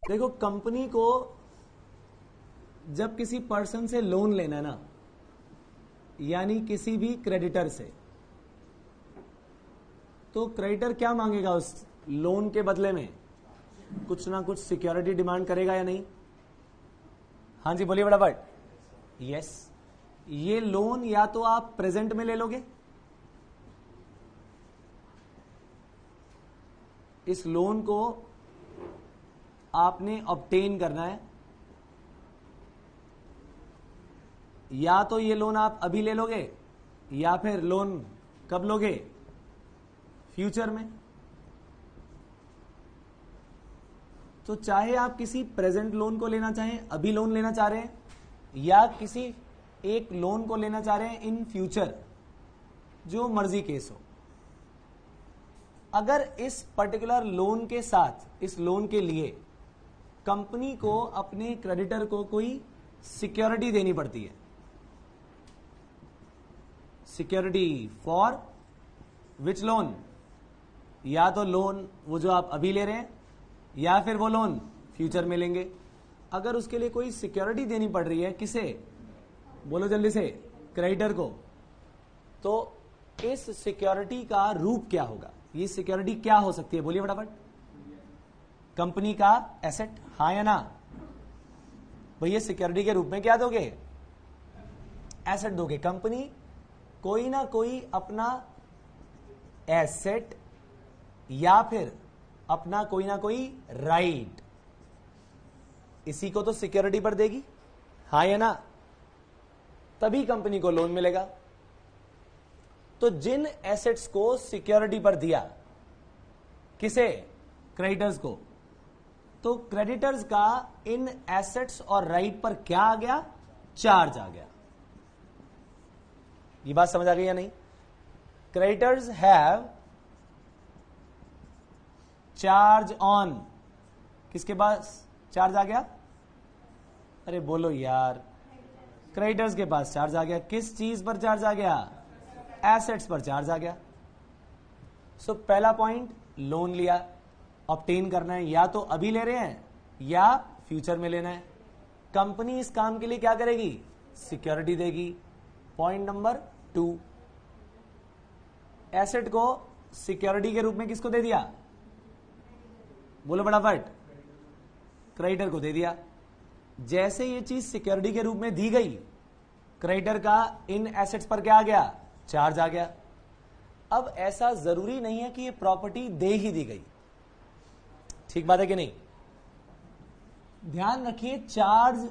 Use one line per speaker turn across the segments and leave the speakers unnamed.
देखो, कंपनी को जब किसी पर्सन से लोन लेना है ना, यानी किसी भी क्रेडिटर से, तो क्रेडिटर क्या मांगेगा उस लोन के बदले में? कुछ ना कुछ सिक्योरिटी डिमांड करेगा या नहीं? हाँ जी बोलिए फटाफट। यस, ये लोन या तो आप प्रेजेंट में ले लोगे, इस लोन को आपने ऑब्टेन करना है, या तो ये लोन आप अभी ले लोगे, या फिर लोन कब लोगे? फ्यूचर में। तो चाहे आप किसी प्रेजेंट लोन को लेना चाहें, अभी लोन लेना चाह रहे हैं, या किसी एक लोन को लेना चाह रहे हैं इन फ्यूचर, जो मर्जी केस हो, अगर इस पर्टिकुलर लोन के साथ, इस लोन के लिए कंपनी को अपने क्रेडिटर को कोई सिक्योरिटी देनी पड़ती है, सिक्योरिटी फॉर विच लोन? या तो लोन वो जो आप अभी ले रहे हैं, या फिर वो लोन फ्यूचर में लेंगे। अगर उसके लिए कोई सिक्योरिटी देनी पड़ रही है, किसे? बोलो जल्दी से, क्रेडिटर को। तो इस सिक्योरिटी का रूप क्या होगा? ये सिक्योरिटी क्या हो सकती है? बोलिए फटाफट। कंपनी का एसेट, हाँ या ना? भैया सिक्योरिटी के रूप में क्या दोगे? एसेट दोगे। कंपनी कोई ना कोई अपना एसेट या फिर अपना कोई ना कोई राइट, इसी को तो सिक्योरिटी पर देगी, हाँ या ना? तभी कंपनी को लोन मिलेगा। तो जिन एसेट्स को सिक्योरिटी पर दिया, किसे? क्रेडिटर्स को, तो क्रेडिटर्स का इन एसेट्स और राइट पर क्या आ गया? चार्ज आ गया। ये बात समझ आ गई या नहीं? क्रेडिटर्स हैव चार्ज ऑन, किसके पास चार्ज आ गया? अरे बोलो यार, क्रेडिटर्स के पास चार्ज आ गया। किस चीज पर चार्ज आ गया? एसेट्स पर चार्ज आ गया। सो पहला पॉइंट, लोन लिया, ऑब्टेन करना है, या तो अभी ले रहे हैं या फ्यूचर में लेना है। कंपनी इस काम के लिए क्या करेगी? सिक्योरिटी देगी। पॉइंट नंबर 2, एसेट को सिक्योरिटी के रूप में किसको दे दिया? बोलो फटाफट। क्रेडिटर को दे दिया। जैसे ये चीज सिक्योरिटी के रूप में दी गई, क्रेडिटर का इन एसेट्स पर क्या आ गया? चार्ज आ गया। अब ऐसा जरूरी नहीं है कि ये प्रॉपर्टी दे ही दी गई, ठीक बात है कि नहीं? ध्यान रखिए, charge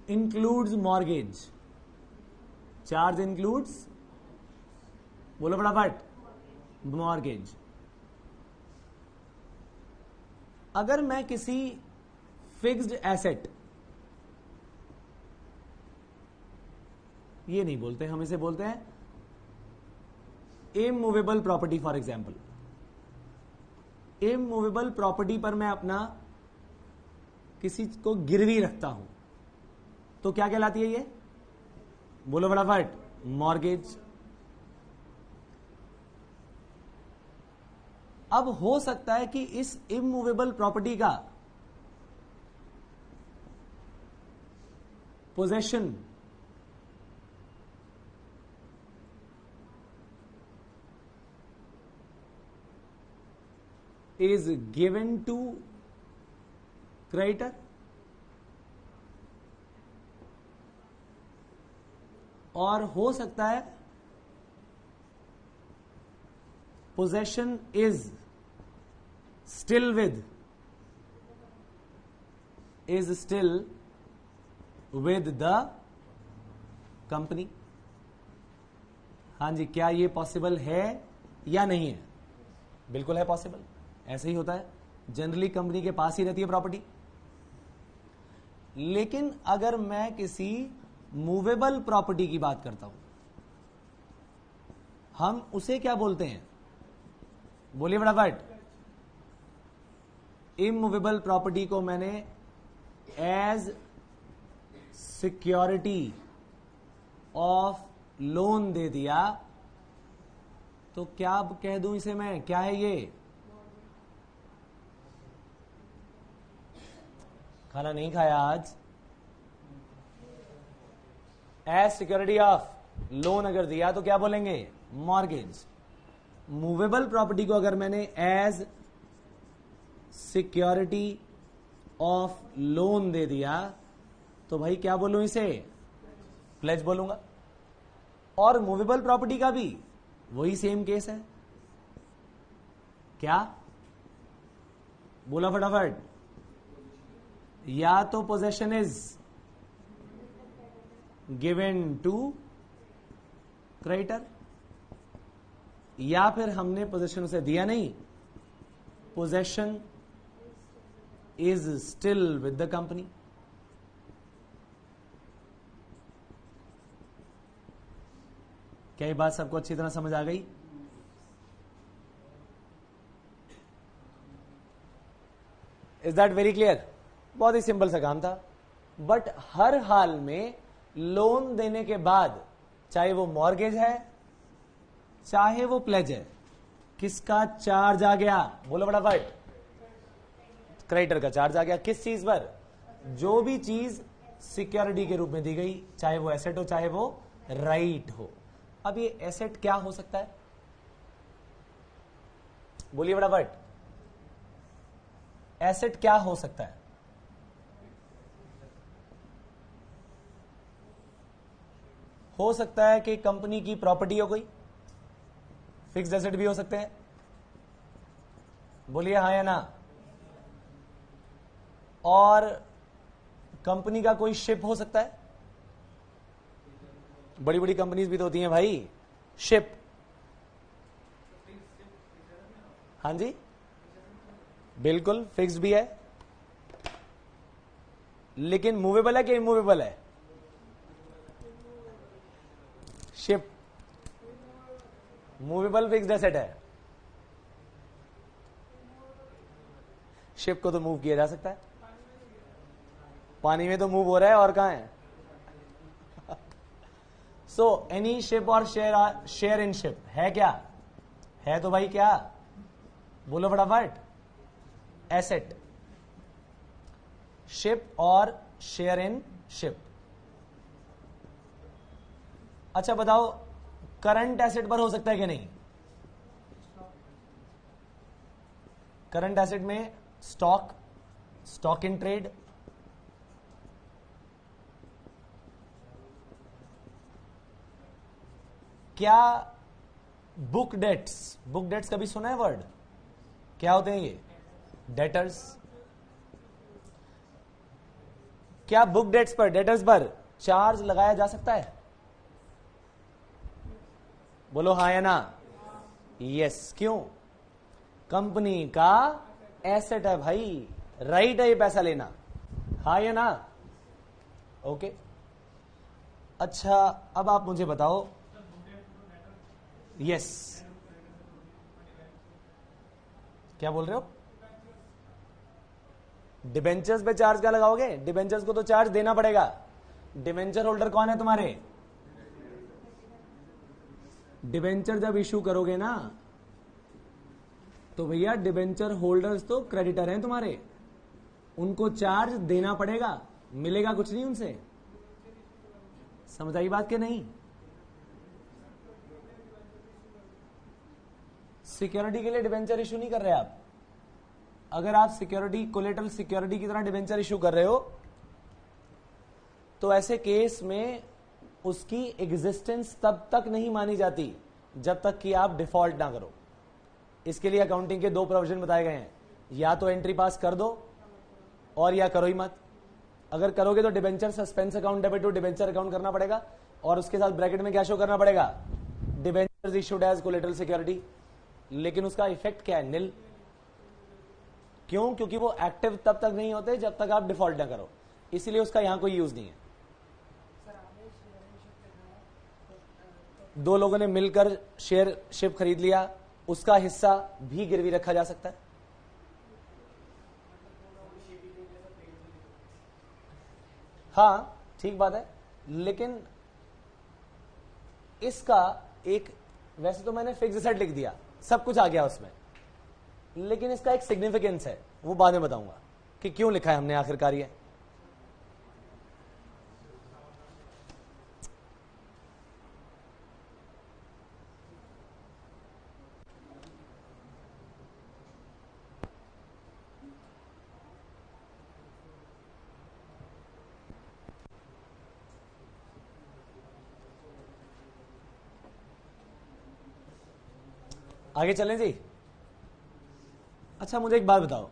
includes mortgage, charge includes, बोलो फटाफट, मॉर्गेज। अगर मैं किसी फिक्स्ड एसेट, ये नहीं बोलते हम, इसे बोलते हैं immovable property, for example, immovable property पर मैं अपना किसी को गिरवी रखता हूं, तो क्या कहलाती है ये? बोलो फटाफट, मॉर्गेज। अब हो सकता है कि इस इमूवेबल प्रॉपर्टी का possession is given to creditor, और हो सकता है possession is still with the company. हाँ जी, क्या ये पॉसिबल है या नहीं है? बिल्कुल है पॉसिबल, ऐसे ही होता है। जनरली कंपनी के पास ही रहती है प्रॉपर्टी। लेकिन अगर मैं किसी मूवेबल प्रॉपर्टी की बात करता हूं, हम उसे क्या बोलते हैं? बोलिए फटाफट। इमूवेबल प्रॉपर्टी को मैंने एज सिक्योरिटी ऑफ लोन दे दिया, तो क्या कह दूं इसे मैं? क्या है ये? खाना नहीं खाया आज। एज सिक्योरिटी ऑफ लोन अगर दिया तो क्या बोलेंगे? मॉर्गेज। मूवेबल प्रॉपर्टी को अगर मैंने एज सिक्योरिटी ऑफ लोन दे दिया तो भाई क्या बोलूं इसे? प्लेज बोलूंगा। और मूवेबल प्रॉपर्टी का भी वही सेम केस है। क्या बोला फटाफट? या तो possession is given to creditor, या फिर हमने पोजेशन उसे दिया नहीं, possession is still with the company. क्या ये बात सबको अच्छी तरह समझ आ गई? Is that very clear? बहुत ही सिंपल सा काम था। बट हर हाल में लोन देने के बाद, चाहे वो मॉर्गेज है चाहे वो प्लेज है, किसका चार्ज आ गया? बोलो फटाफट। क्रेडिटर का चार्ज आ गया। किस चीज पर? जो भी चीज सिक्योरिटी के रूप में दी गई, चाहे वो एसेट हो चाहे वो राइट हो। अब ये एसेट क्या हो सकता है? बोलिए फटाफट। एसेट क्या हो सकता है? हो सकता है कि कंपनी की प्रॉपर्टी हो, कोई फिक्स्ड एसेट भी हो सकते हैं। बोलिए हाँ या ना। और कंपनी का कोई शिप हो सकता है। बड़ी बड़ी कंपनीज भी तो होती हैं भाई, शिप। हाँ जी, बिल्कुल फिक्स्ड भी है, लेकिन मूवेबल है कि इमूवेबल है? शिप मूवेबल फिक्स्ड एसेट है। शिप को तो मूव किया जा सकता है, पानी में तो मूव हो रहा है, और कहां है? सो एनी शिप और शेयर इन शिप है क्या? है तो भाई क्या? बोलो फटाफट। एसेट, शिप और शेयर इन शिप। अच्छा बताओ, करंट एसेट पर हो सकता है कि नहीं? करंट एसेट में स्टॉक, स्टॉक इन ट्रेड, क्या बुक डेट्स? बुक डेट्स कभी सुना है वर्ड? क्या होते हैं ये? डेटर्स। क्या बुक डेट्स पर, डेटर्स पर चार्ज लगाया जा सकता है? बोलो हाँ या ना। यस। क्यों? कंपनी का एसेट है भाई, राइट है ये पैसा लेना। हाँ या ना? ओके। अच्छा अब आप मुझे बताओ। यस, क्या बोल रहे हो? डिबेंचर्स पे चार्ज क्या लगाओगे? डिबेंचर्स को तो चार्ज देना पड़ेगा। डिबेंचर होल्डर कौन है तुम्हारे? डिबेंचर जब इशू करोगे ना तो भैया डिबेंचर होल्डर्स तो क्रेडिटर हैं तुम्हारे, उनको चार्ज देना पड़ेगा, मिलेगा कुछ नहीं उनसे। समझ आई बात के नहीं? सिक्योरिटी के लिए डिबेंचर इशू नहीं कर रहे आप। अगर आप सिक्योरिटी, कोलेटरल सिक्योरिटी की तरह डिबेंचर इशू कर रहे हो तो ऐसे केस में उसकी एग्जिस्टेंस तब तक नहीं मानी जाती जब तक कि आप डिफॉल्ट ना करो। इसके लिए अकाउंटिंग के दो प्रोविजन बताए गए हैं, या तो एंट्री पास कर दो और या करो ही मत। अगर करोगे तो debenture suspense account debit to debenture account करना पड़ेगा, और उसके साथ ब्रैकेट में क्या शो करना पड़ेगा? Debentures issued as collateral security. लेकिन उसका इफेक्ट क्या है? निल। क्यों? क्योंकि वो एक्टिव तब तक नहीं होते जब तक आप डिफॉल्ट ना करो, इसीलिए उसका यहां कोई यूज नहीं है। दो लोगों ने मिलकर शेयर शिप खरीद लिया, उसका हिस्सा भी गिरवी रखा जा सकता है। हाँ ठीक बात है, लेकिन इसका एक, वैसे तो मैंने फिक्स एसेट लिख दिया, सब कुछ आ गया उसमें, लेकिन इसका एक सिग्निफिकेंस है, वो बाद में बताऊंगा कि क्यों लिखा है हमने आखिरकार ये। आगे चलें जी। अच्छा मुझे एक बात बताओ,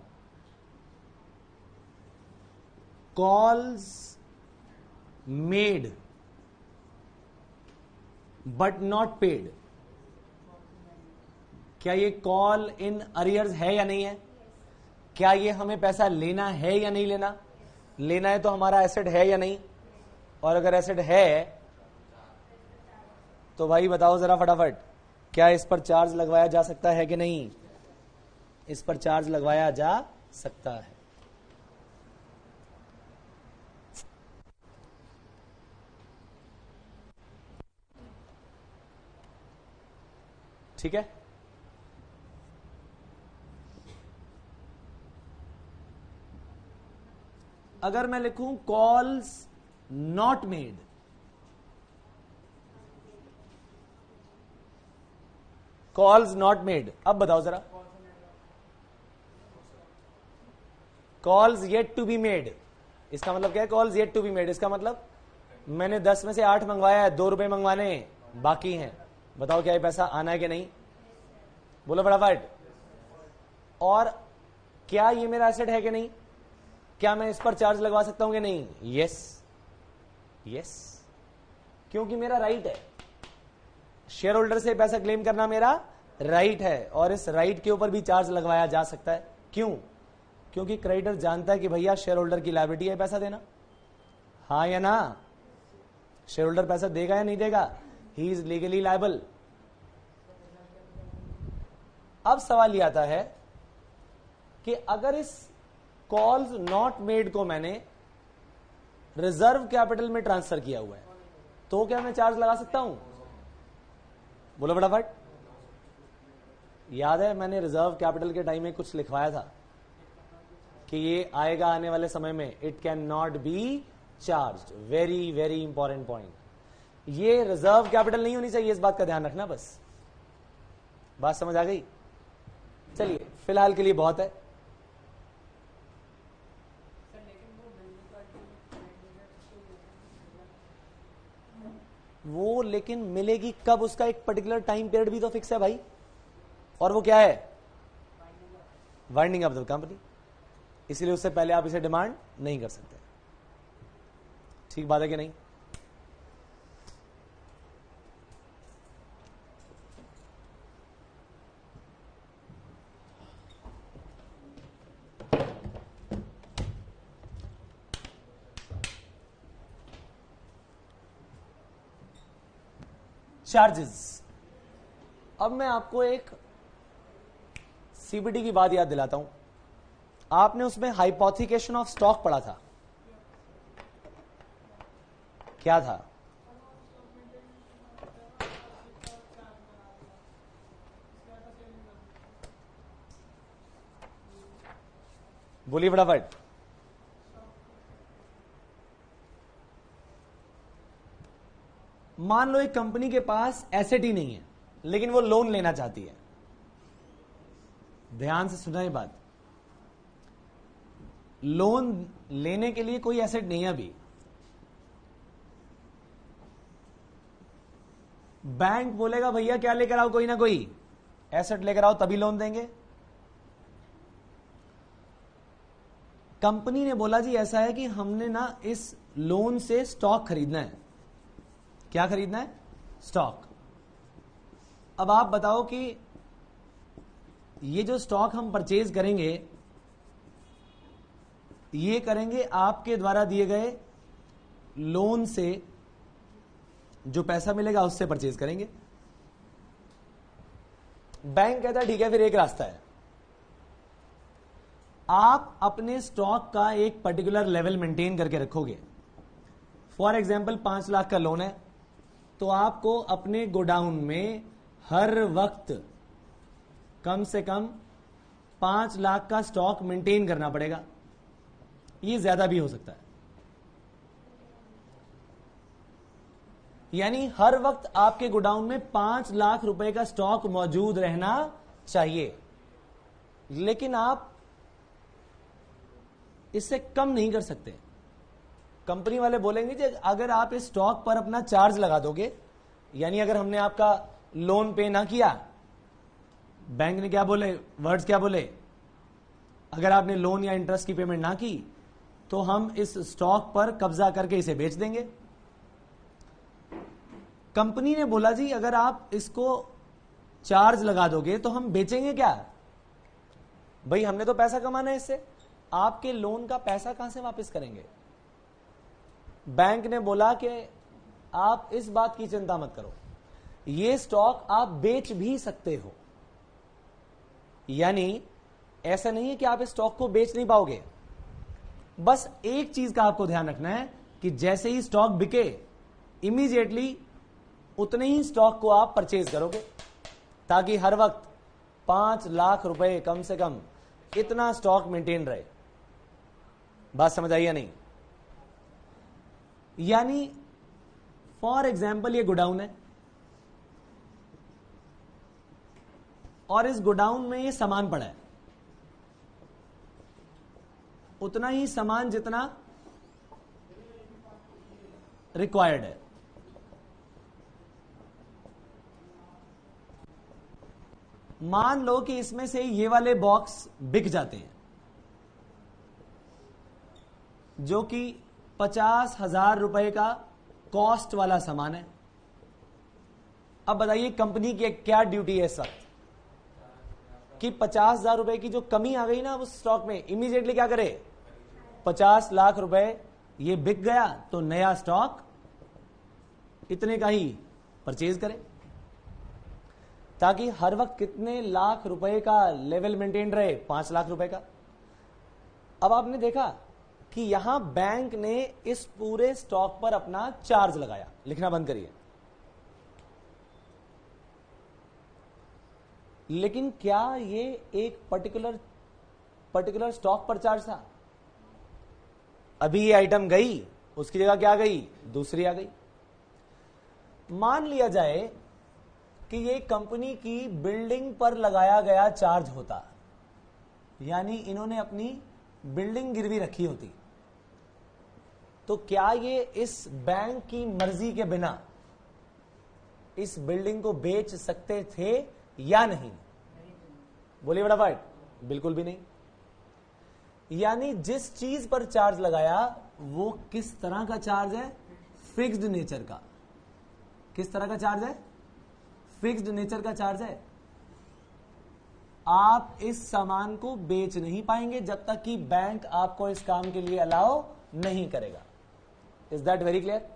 calls made but not paid, क्या ये कॉल इन अरियर्स है या नहीं है? क्या ये हमें पैसा लेना है या नहीं लेना? लेना है तो हमारा एसेट है या नहीं? और अगर एसेट है तो भाई बताओ जरा फटाफट, क्या इस पर चार्ज लगवाया जा सकता है कि नहीं? इस पर चार्ज लगवाया जा सकता है। ठीक है, अगर मैं लिखूं calls not made, calls not made, अब बताओ जरा, calls yet to be made, इसका मतलब क्या है? Calls yet to be made, इसका मतलब मैंने 10 में से 8 मंगवाया है, 2 रुपए मंगवाने बाकी हैं, बताओ क्या ये पैसा आना है कि नहीं? बोलो फटाफट। और क्या ये मेरा एसेट है कि नहीं? क्या मैं इस पर चार्ज लगवा सकता हूं कि नहीं? यस यस, क्योंकि मेरा राइट है, शेयर होल्डर से पैसा क्लेम करना मेरा राइट है, और इस राइट के ऊपर भी चार्ज लगवाया जा सकता है। क्यों? क्योंकि क्रेडिटर जानता है कि भैया शेयर होल्डर की लायबिलिटी है पैसा देना, हाँ या ना? शेयर होल्डर पैसा देगा या नहीं देगा? He is legally liable. अब सवाल यह आता है कि अगर इस कॉल्स नॉट मेड को मैंने रिजर्व कैपिटल में ट्रांसफर किया हुआ है, तो क्या मैं चार्ज लगा सकता हूं? बोलो फटाफट। याद है मैंने रिजर्व कैपिटल के टाइम में कुछ लिखवाया था कि ये आएगा आने वाले समय में, it can not be charge. Very very important point, ये रिजर्व कैपिटल नहीं होनी चाहिए, इस बात का ध्यान रखना। बस बात समझ आ गई? चलिए फिलहाल के लिए बहुत है। वो लेकिन मिलेगी कब, उसका एक पर्टिकुलर टाइम पीरियड भी तो फिक्स है भाई, और वो क्या है? वाइंडिंग अप द कंपनी, इसलिए उससे पहले आप इसे डिमांड नहीं कर सकते। ठीक बात है कि नहीं? चार्जेस। अब मैं आपको एक सीबीडी की बात याद दिलाता हूं। आपने उसमें हाइपोथिकेशन ऑफ स्टॉक पढ़ा था, क्या था? बोलिए फटाफट। मान लो एक कंपनी के पास एसेट ही नहीं है, लेकिन वो लोन लेना चाहती है। ध्यान से सुना ये बात, लोन लेने के लिए कोई एसेट नहीं है अभी। बैंक बोलेगा भैया क्या लेकर आओ, कोई ना कोई एसेट लेकर आओ तभी लोन देंगे। कंपनी ने बोला जी ऐसा है कि हमने ना इस लोन से स्टॉक खरीदना है। क्या खरीदना है? स्टॉक। अब आप बताओ कि ये जो स्टॉक हम परचेज करेंगे, ये करेंगे आपके द्वारा दिए गए लोन से, जो पैसा मिलेगा उससे परचेज करेंगे। बैंक कहता है ठीक है, फिर एक रास्ता है, आप अपने स्टॉक का एक पर्टिकुलर लेवल मेंटेन करके रखोगे। फॉर एग्जाम्पल 5 लाख का लोन है, तो आपको अपने गोडाउन में हर वक्त कम से कम 5 लाख का स्टॉक मेंटेन करना पड़ेगा। ये ज्यादा भी हो सकता है, यानी हर वक्त आपके गोडाउन में 5 लाख रुपए का स्टॉक मौजूद रहना चाहिए, लेकिन आप इससे कम नहीं कर सकते। कंपनी वाले बोलेंगे कि अगर आप इस स्टॉक पर अपना चार्ज लगा दोगे, यानी अगर हमने आपका लोन पे ना किया बैंक ने क्या बोले, वर्ड्स क्या बोले, अगर आपने लोन या इंटरेस्ट की पेमेंट ना की तो हम इस स्टॉक पर कब्जा करके इसे बेच देंगे। कंपनी ने बोला जी अगर आप इसको चार्ज लगा दोगे तो हम बेचेंगे क्या, भाई हमने तो पैसा कमाना है इससे, आपके लोन का पैसा कहां से वापस करेंगे। बैंक ने बोला कि आप इस बात की चिंता मत करो, ये स्टॉक आप बेच भी सकते हो, यानी ऐसा नहीं है कि आप इस स्टॉक को बेच नहीं पाओगे, बस एक चीज का आपको ध्यान रखना है कि जैसे ही स्टॉक बिके इमीडिएटली उतने ही स्टॉक को आप परचेज करोगे, ताकि हर वक्त 5 लाख रुपए कम से कम इतना स्टॉक मेंटेन रहे। बात समझ आई या नहीं। यानी फॉर एग्जाम्पल ये गोडाउन है और इस गोडाउन में ये सामान पड़ा है, उतना ही सामान जितना रिक्वायर्ड है। मान लो कि इसमें से ये वाले बॉक्स बिक जाते हैं जो कि 50,000 रुपए का कॉस्ट वाला सामान है। अब बताइए कंपनी की क्या ड्यूटी है इस वक्त कि 50,000 रुपए की जो कमी आ गई ना उस स्टॉक में, इमीडिएटली क्या करे, 50 लाख रुपए ये बिक गया तो नया स्टॉक इतने का ही परचेज करे, ताकि हर वक्त कितने लाख रुपए का लेवल मेंटेन रहे, 5 लाख रुपए का। अब आपने देखा कि यहां बैंक ने इस पूरे स्टॉक पर अपना चार्ज लगाया, लिखना बंद करिए। लेकिन क्या ये एक पर्टिकुलर स्टॉक पर चार्ज था? अभी ये आइटम गई, उसकी जगह क्या आ गई, दूसरी आ गई। मान लिया जाए कि ये कंपनी की बिल्डिंग पर लगाया गया चार्ज होता, यानी इन्होंने अपनी बिल्डिंग गिरवी रखी होती, तो क्या ये इस बैंक की मर्जी के बिना इस बिल्डिंग को बेच सकते थे या नहीं? बोलिए फटाफट। बिल्कुल भी नहीं। यानी जिस चीज पर चार्ज लगाया वो किस तरह का चार्ज है, फिक्स्ड नेचर का। किस तरह का चार्ज है, फिक्स्ड नेचर का चार्ज है। आप इस सामान को बेच नहीं पाएंगे जब तक कि बैंक आपको इस काम के लिए अलाउ नहीं करेगा। Is that very clear?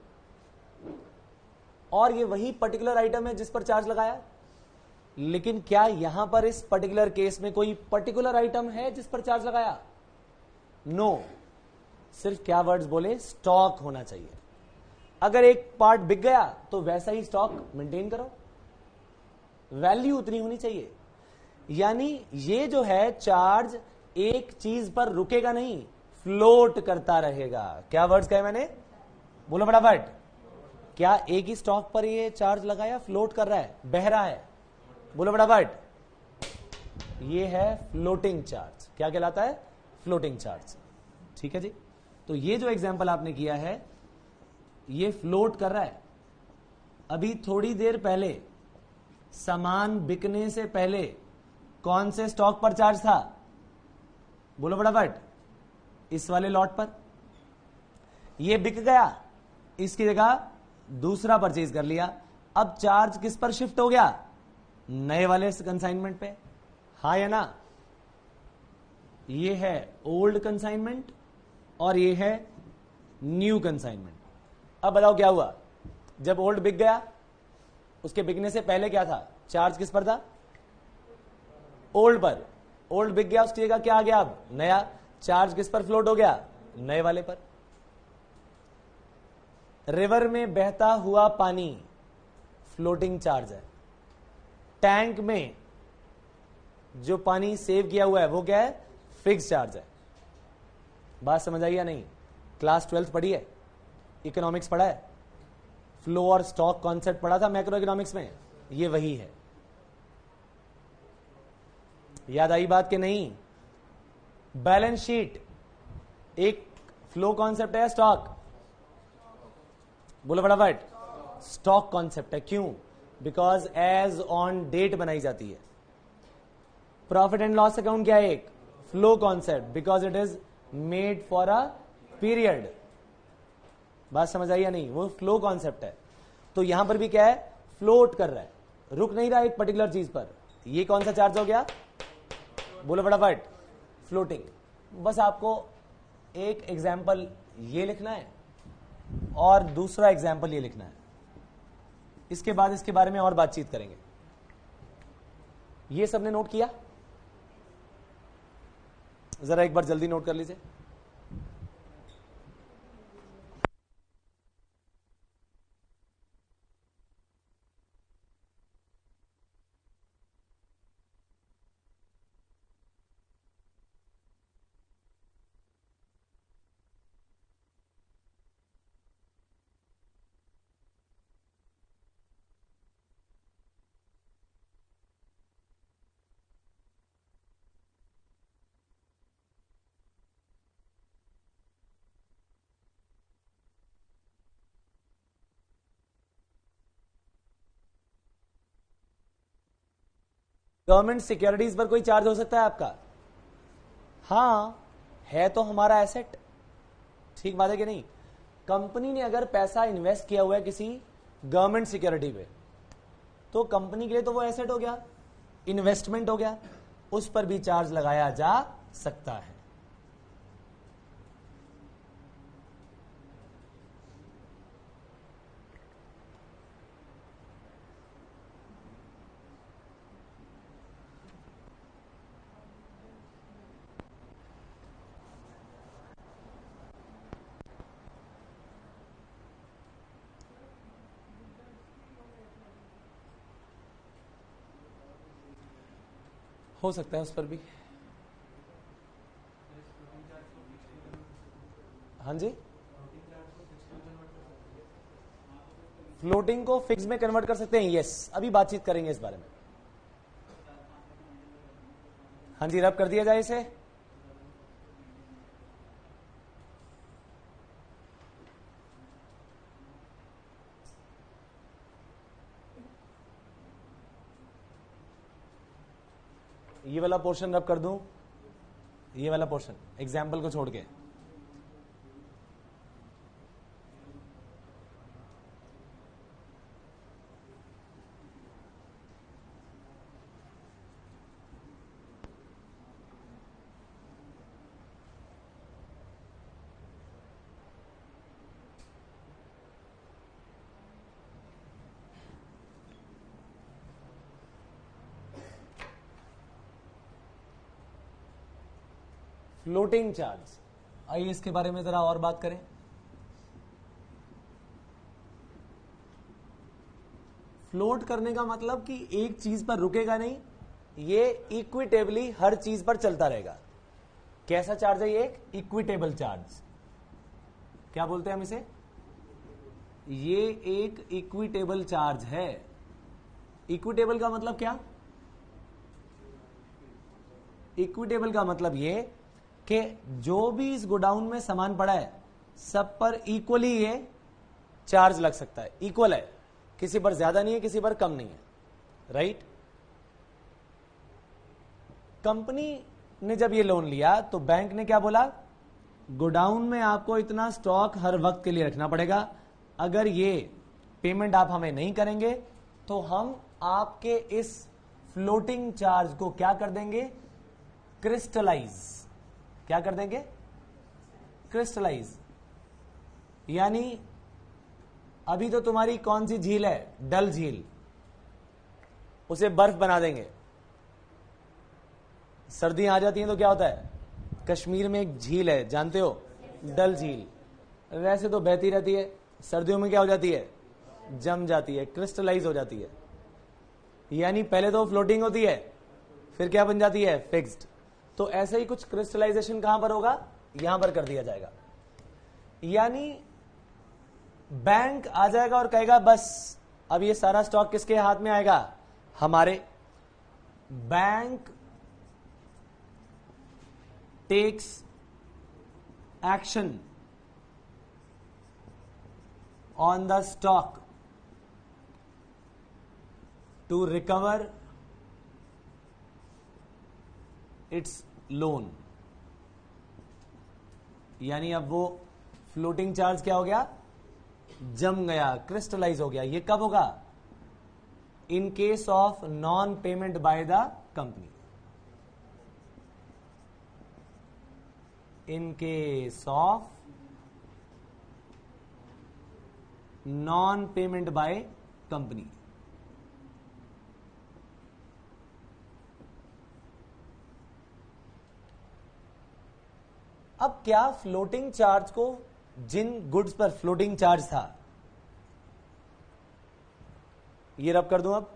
और ये वही पर्टिकुलर आइटम है जिस पर चार्ज लगाया, लेकिन क्या यहां पर इस पर्टिकुलर केस में कोई पर्टिकुलर आइटम है जिस पर चार्ज लगाया? नो। सिर्फ क्या वर्ड्स बोले, स्टॉक होना चाहिए। अगर एक पार्ट बिक गया तो वैसा ही स्टॉक मेंटेन करो, वैल्यू उतनी होनी चाहिए। यानी ये जो है चार्ज एक चीज पर रुकेगा नहीं, फ्लोट करता रहेगा। क्या वर्ड्स कहे मैंने, बोलो फटाफट। क्या एक ही स्टॉक पर ये चार्ज लगाया, फ्लोट कर रहा है, बह रहा है? बोलो फटाफट। ये है फ्लोटिंग चार्ज। क्या कहलाता है, फ्लोटिंग चार्ज। ठीक है जी। तो ये जो एग्जांपल आपने किया है ये फ्लोट कर रहा है। अभी थोड़ी देर पहले सामान बिकने से पहले कौन से स्टॉक पर चार्ज था? बोलो फटाफट। इस वाले लॉट पर। ये बिक गया, इसकी जगह दूसरा परचेज कर लिया। अब चार्ज किस पर शिफ्ट हो गया? नए वाले कंसाइनमेंट पे। हा या ना? ये है ओल्ड कंसाइनमेंट और ये है न्यू कंसाइनमेंट। अब बताओ क्या हुआ, जब ओल्ड बिक गया उसके बिकने से पहले क्या था, चार्ज किस पर था? ओल्ड पर। ओल्ड बिक गया, उसकी जगह क्या आ गया, अब नया। चार्ज किस पर फ्लोट हो गया? नए वाले पर। रिवर में बहता हुआ पानी फ्लोटिंग चार्ज है। टैंक में जो पानी सेव किया हुआ है वो क्या है, फिक्स चार्ज है। बात समझ आई या नहीं? क्लास 12th पढ़ी है, इकोनॉमिक्स पढ़ा है, फ्लो और स्टॉक कॉन्सेप्ट पढ़ा था मैक्रो इकोनॉमिक्स में, ये वही है। याद आई बात कि नहीं? बैलेंस शीट एक फ्लो कॉन्सेप्ट है, स्टॉक? बोलो फटाफट। स्टॉक कॉन्सेप्ट है। क्यों? बिकॉज एज ऑन डेट बनाई जाती है। प्रॉफिट एंड लॉस अकाउंट क्या है? एक flow concept, because it is made for a period. बात समझ आई या नहीं? वो फ्लो कॉन्सेप्ट है। तो यहां पर भी क्या है? फ्लोट कर रहा है, रुक नहीं रहा एक पर्टिकुलर चीज पर। ये कौन सा चार्ज हो गया? बोलो फटाफट। फ्लोटिंग। बस आपको एक एग्जाम्पल ये लिखना है और दूसरा एग्जाम्पल ये लिखना है। इसके बाद इसके बारे में और बातचीत करेंगे। ये सबने नोट किया? जरा एक बार जल्दी नोट कर लीजिए। गवर्नमेंट सिक्योरिटीज पर कोई चार्ज हो सकता है आपका? हाँ, है तो हमारा एसेट। ठीक बात है कि नहीं? कंपनी ने अगर पैसा इन्वेस्ट किया हुआ है किसी गवर्नमेंट सिक्योरिटी पे, तो कंपनी के लिए तो वो एसेट हो गया, इन्वेस्टमेंट हो गया, उस पर भी चार्ज लगाया जा सकता है। हो सकता है उस पर भी। हाँ जी, फ्लोटिंग को फिक्स में कन्वर्ट कर सकते हैं। यस, अभी बातचीत करेंगे इस बारे में। हाँ जी, रब कर दिया जाए इसे। ये वाला पोर्शन रब कर दूं, ये वाला पोर्शन एग्जाम्पल को छोड़ के। फ्लोटिंग चार्ज, आइए इसके बारे में जरा और बात करें। फ्लोट करने का मतलब कि एक चीज पर रुकेगा नहीं, ये इक्विटेबली हर चीज पर चलता रहेगा। कैसा चार्ज है ये? एक इक्विटेबल चार्ज। क्या बोलते हैं हम इसे? ये एक इक्विटेबल चार्ज है। इक्विटेबल का मतलब क्या? इक्विटेबल का मतलब ये कि जो भी इस गोडाउन में सामान पड़ा है सब पर इक्वली ये चार्ज लग सकता है। इक्वल है, किसी पर ज्यादा नहीं है, किसी पर कम नहीं है। राइट? कंपनी ने जब ये लोन लिया तो बैंक ने क्या बोला? गोडाउन में आपको इतना स्टॉक हर वक्त के लिए रखना पड़ेगा, अगर ये पेमेंट आप हमें नहीं करेंगे तो हम आपके इस फ्लोटिंग चार्ज को क्या कर देंगे? क्रिस्टलाइज। क्या कर देंगे? क्रिस्टलाइज। यानी अभी तो तुम्हारी कौन सी झील है? डल झील, उसे बर्फ बना देंगे। सर्दियां आ जाती हैं तो क्या होता है? कश्मीर में एक झील है, जानते हो, डल झील। वैसे तो बहती रहती है, सर्दियों में क्या हो जाती है? जम जाती है, क्रिस्टलाइज हो जाती है। यानी पहले तो फ्लोटिंग होती है, फिर क्या बन जाती है? फिक्स्ड। तो ऐसा ही कुछ क्रिस्टलाइजेशन कहां पर होगा? यहां पर कर दिया जाएगा। यानी बैंक आ जाएगा और कहेगा बस अब ये सारा स्टॉक किसके हाथ में आएगा? हमारे। Bank takes action on the stock to recover its loan, यानी अब वो फ्लोटिंग चार्ज क्या हो गया, जम गया, क्रिस्टलाइज हो गया। ये कब होगा, in case of non payment by the company, in case of non payment by company. अब क्या फ्लोटिंग चार्ज को, जिन गुड्स पर फ्लोटिंग चार्ज था, ये रब कर दूं, अब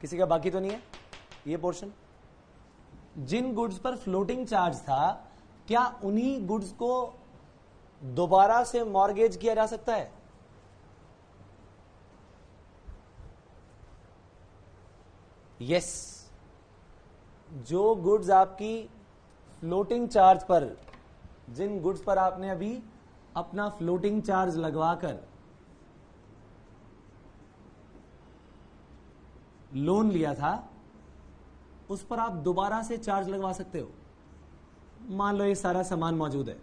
किसी का बाकी तो नहीं है ये पोर्शन, जिन गुड्स पर फ्लोटिंग चार्ज था, क्या उन्हीं गुड्स को दोबारा से मॉर्गेज किया जा सकता है? यस, जो गुड्स आपकी फ्लोटिंग चार्ज पर, जिन गुड्स पर आपने अभी अपना फ्लोटिंग चार्ज लगवाकर लोन लिया था, उस पर आप दोबारा से चार्ज लगवा सकते हो। मान लो ये सारा सामान मौजूद है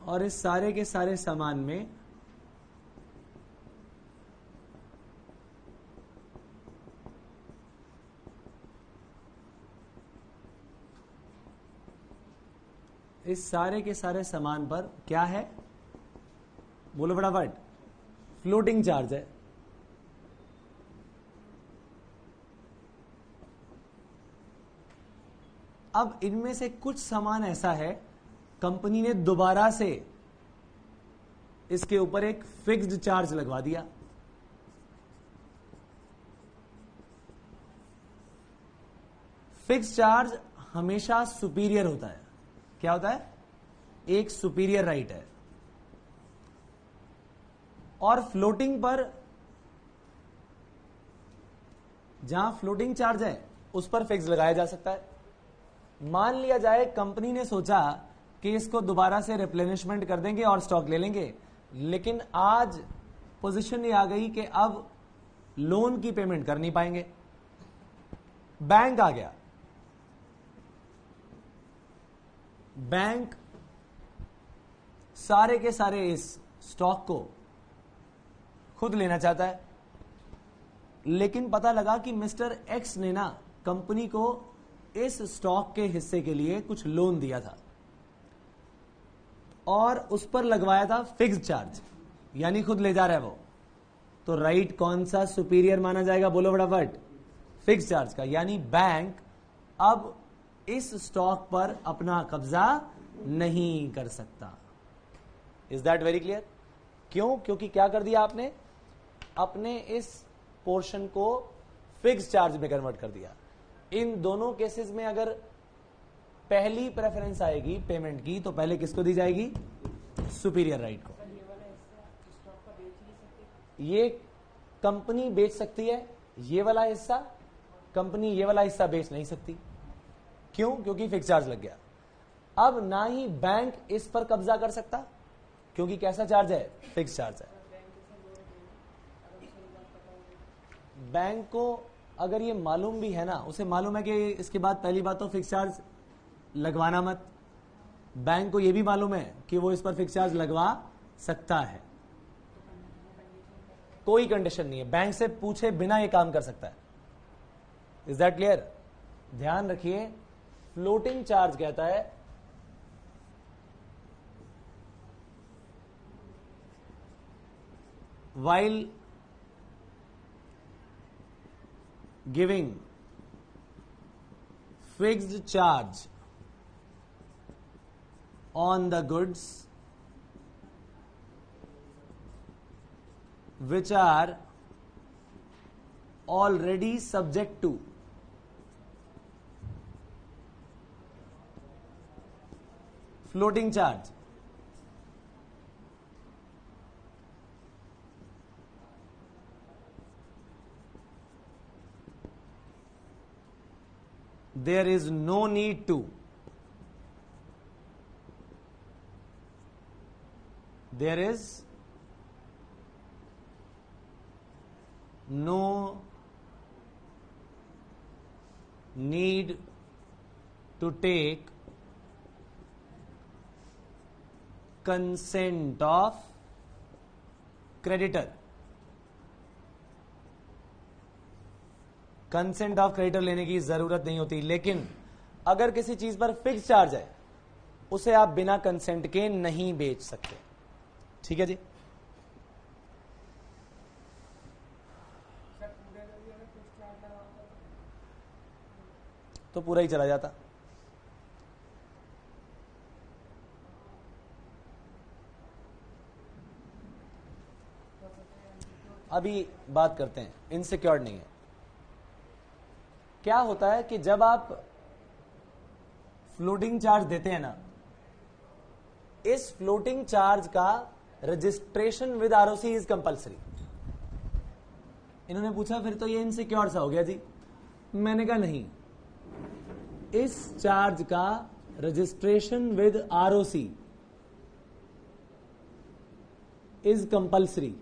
और इस सारे के सारे सामान में इस सारे के सारे सामान पर क्या है, बोलो फटाफट, फ्लोटिंग चार्ज है। अब इनमें से कुछ सामान ऐसा है, कंपनी ने दोबारा से इसके ऊपर एक फिक्स्ड चार्ज लगवा दिया। फिक्स्ड चार्ज हमेशा सुपीरियर होता है। क्या होता है, एक सुपीरियर राइट है। और फ्लोटिंग पर, जहां फ्लोटिंग चार्ज है उस पर फिक्स लगाया जा सकता है। मान लिया जाए कंपनी ने सोचा कि इसको दोबारा से रिप्लेनिशमेंट कर देंगे और स्टॉक ले लेंगे, लेकिन आज पोजीशन ये आ गई कि अब लोन की पेमेंट कर नहीं पाएंगे। बैंक आ गया, बैंक सारे के सारे इस स्टॉक को खुद लेना चाहता है, लेकिन पता लगा कि मिस्टर एक्स ने ना कंपनी को इस स्टॉक के हिस्से के लिए कुछ लोन दिया था और उस पर लगवाया था फिक्स्ड चार्ज, यानी खुद ले जा रहा है वो। तो राइट कौन सा सुपीरियर माना जाएगा, बोलो फटाफट, फिक्स्ड चार्ज का। यानी बैंक अब इस स्टॉक पर अपना कब्जा नहीं कर सकता। Is that very clear? क्यों? क्योंकि क्या कर दिया आपने, अपने इस पोर्शन को फिक्स्ड चार्ज में कन्वर्ट कर दिया। इन दोनों केसेस में अगर पहली प्रेफरेंस आएगी पेमेंट की, तो पहले किसको दी जाएगी, सुपीरियर राइट को। ये कंपनी बेच सकती है ये वाला हिस्सा, कंपनी ये वाला हिस्सा बेच नहीं सकती। क्यों? क्योंकि फिक्स चार्ज लग गया। अब ना ही बैंक इस पर कब्जा कर सकता, क्योंकि कैसा चार्ज है, फिक्स चार्ज है। बैंक को अगर ये मालूम भी है ना, उसे मालूम है कि इसके बाद पहली बात तो फिक्स चार्ज लगवाना मत। बैंक को ये भी मालूम है कि वो इस पर फिक्स चार्ज लगवा सकता है, कोई कंडीशन नहीं है, बैंक से पूछे बिना ये काम कर सकता है। Is that clear? ध्यान रखिए, फ्लोटिंग चार्ज कहता है while giving fixed charge on the goods which are already subject to floating charge, there is no need to, there is no need to take consent of creditor. Consent of creditor लेने की जरूरत नहीं होती, लेकिन अगर किसी चीज पर फिक्स चार्ज है उसे आप बिना कंसेंट के नहीं बेच सकते। ठीक है जी। तो पूरा ही चला जाता। अभी बात करते हैं, इनसिक्योर्ड नहीं है। क्या होता है कि जब आप फ्लोटिंग चार्ज देते हैं ना, इस फ्लोटिंग चार्ज का registration with ROC is compulsory. इन्होंने पूछा फिर तो ये इनसिक्योर सा हो गया जी। मैंने कहा नहीं, इस चार्ज का registration with ROC is compulsory.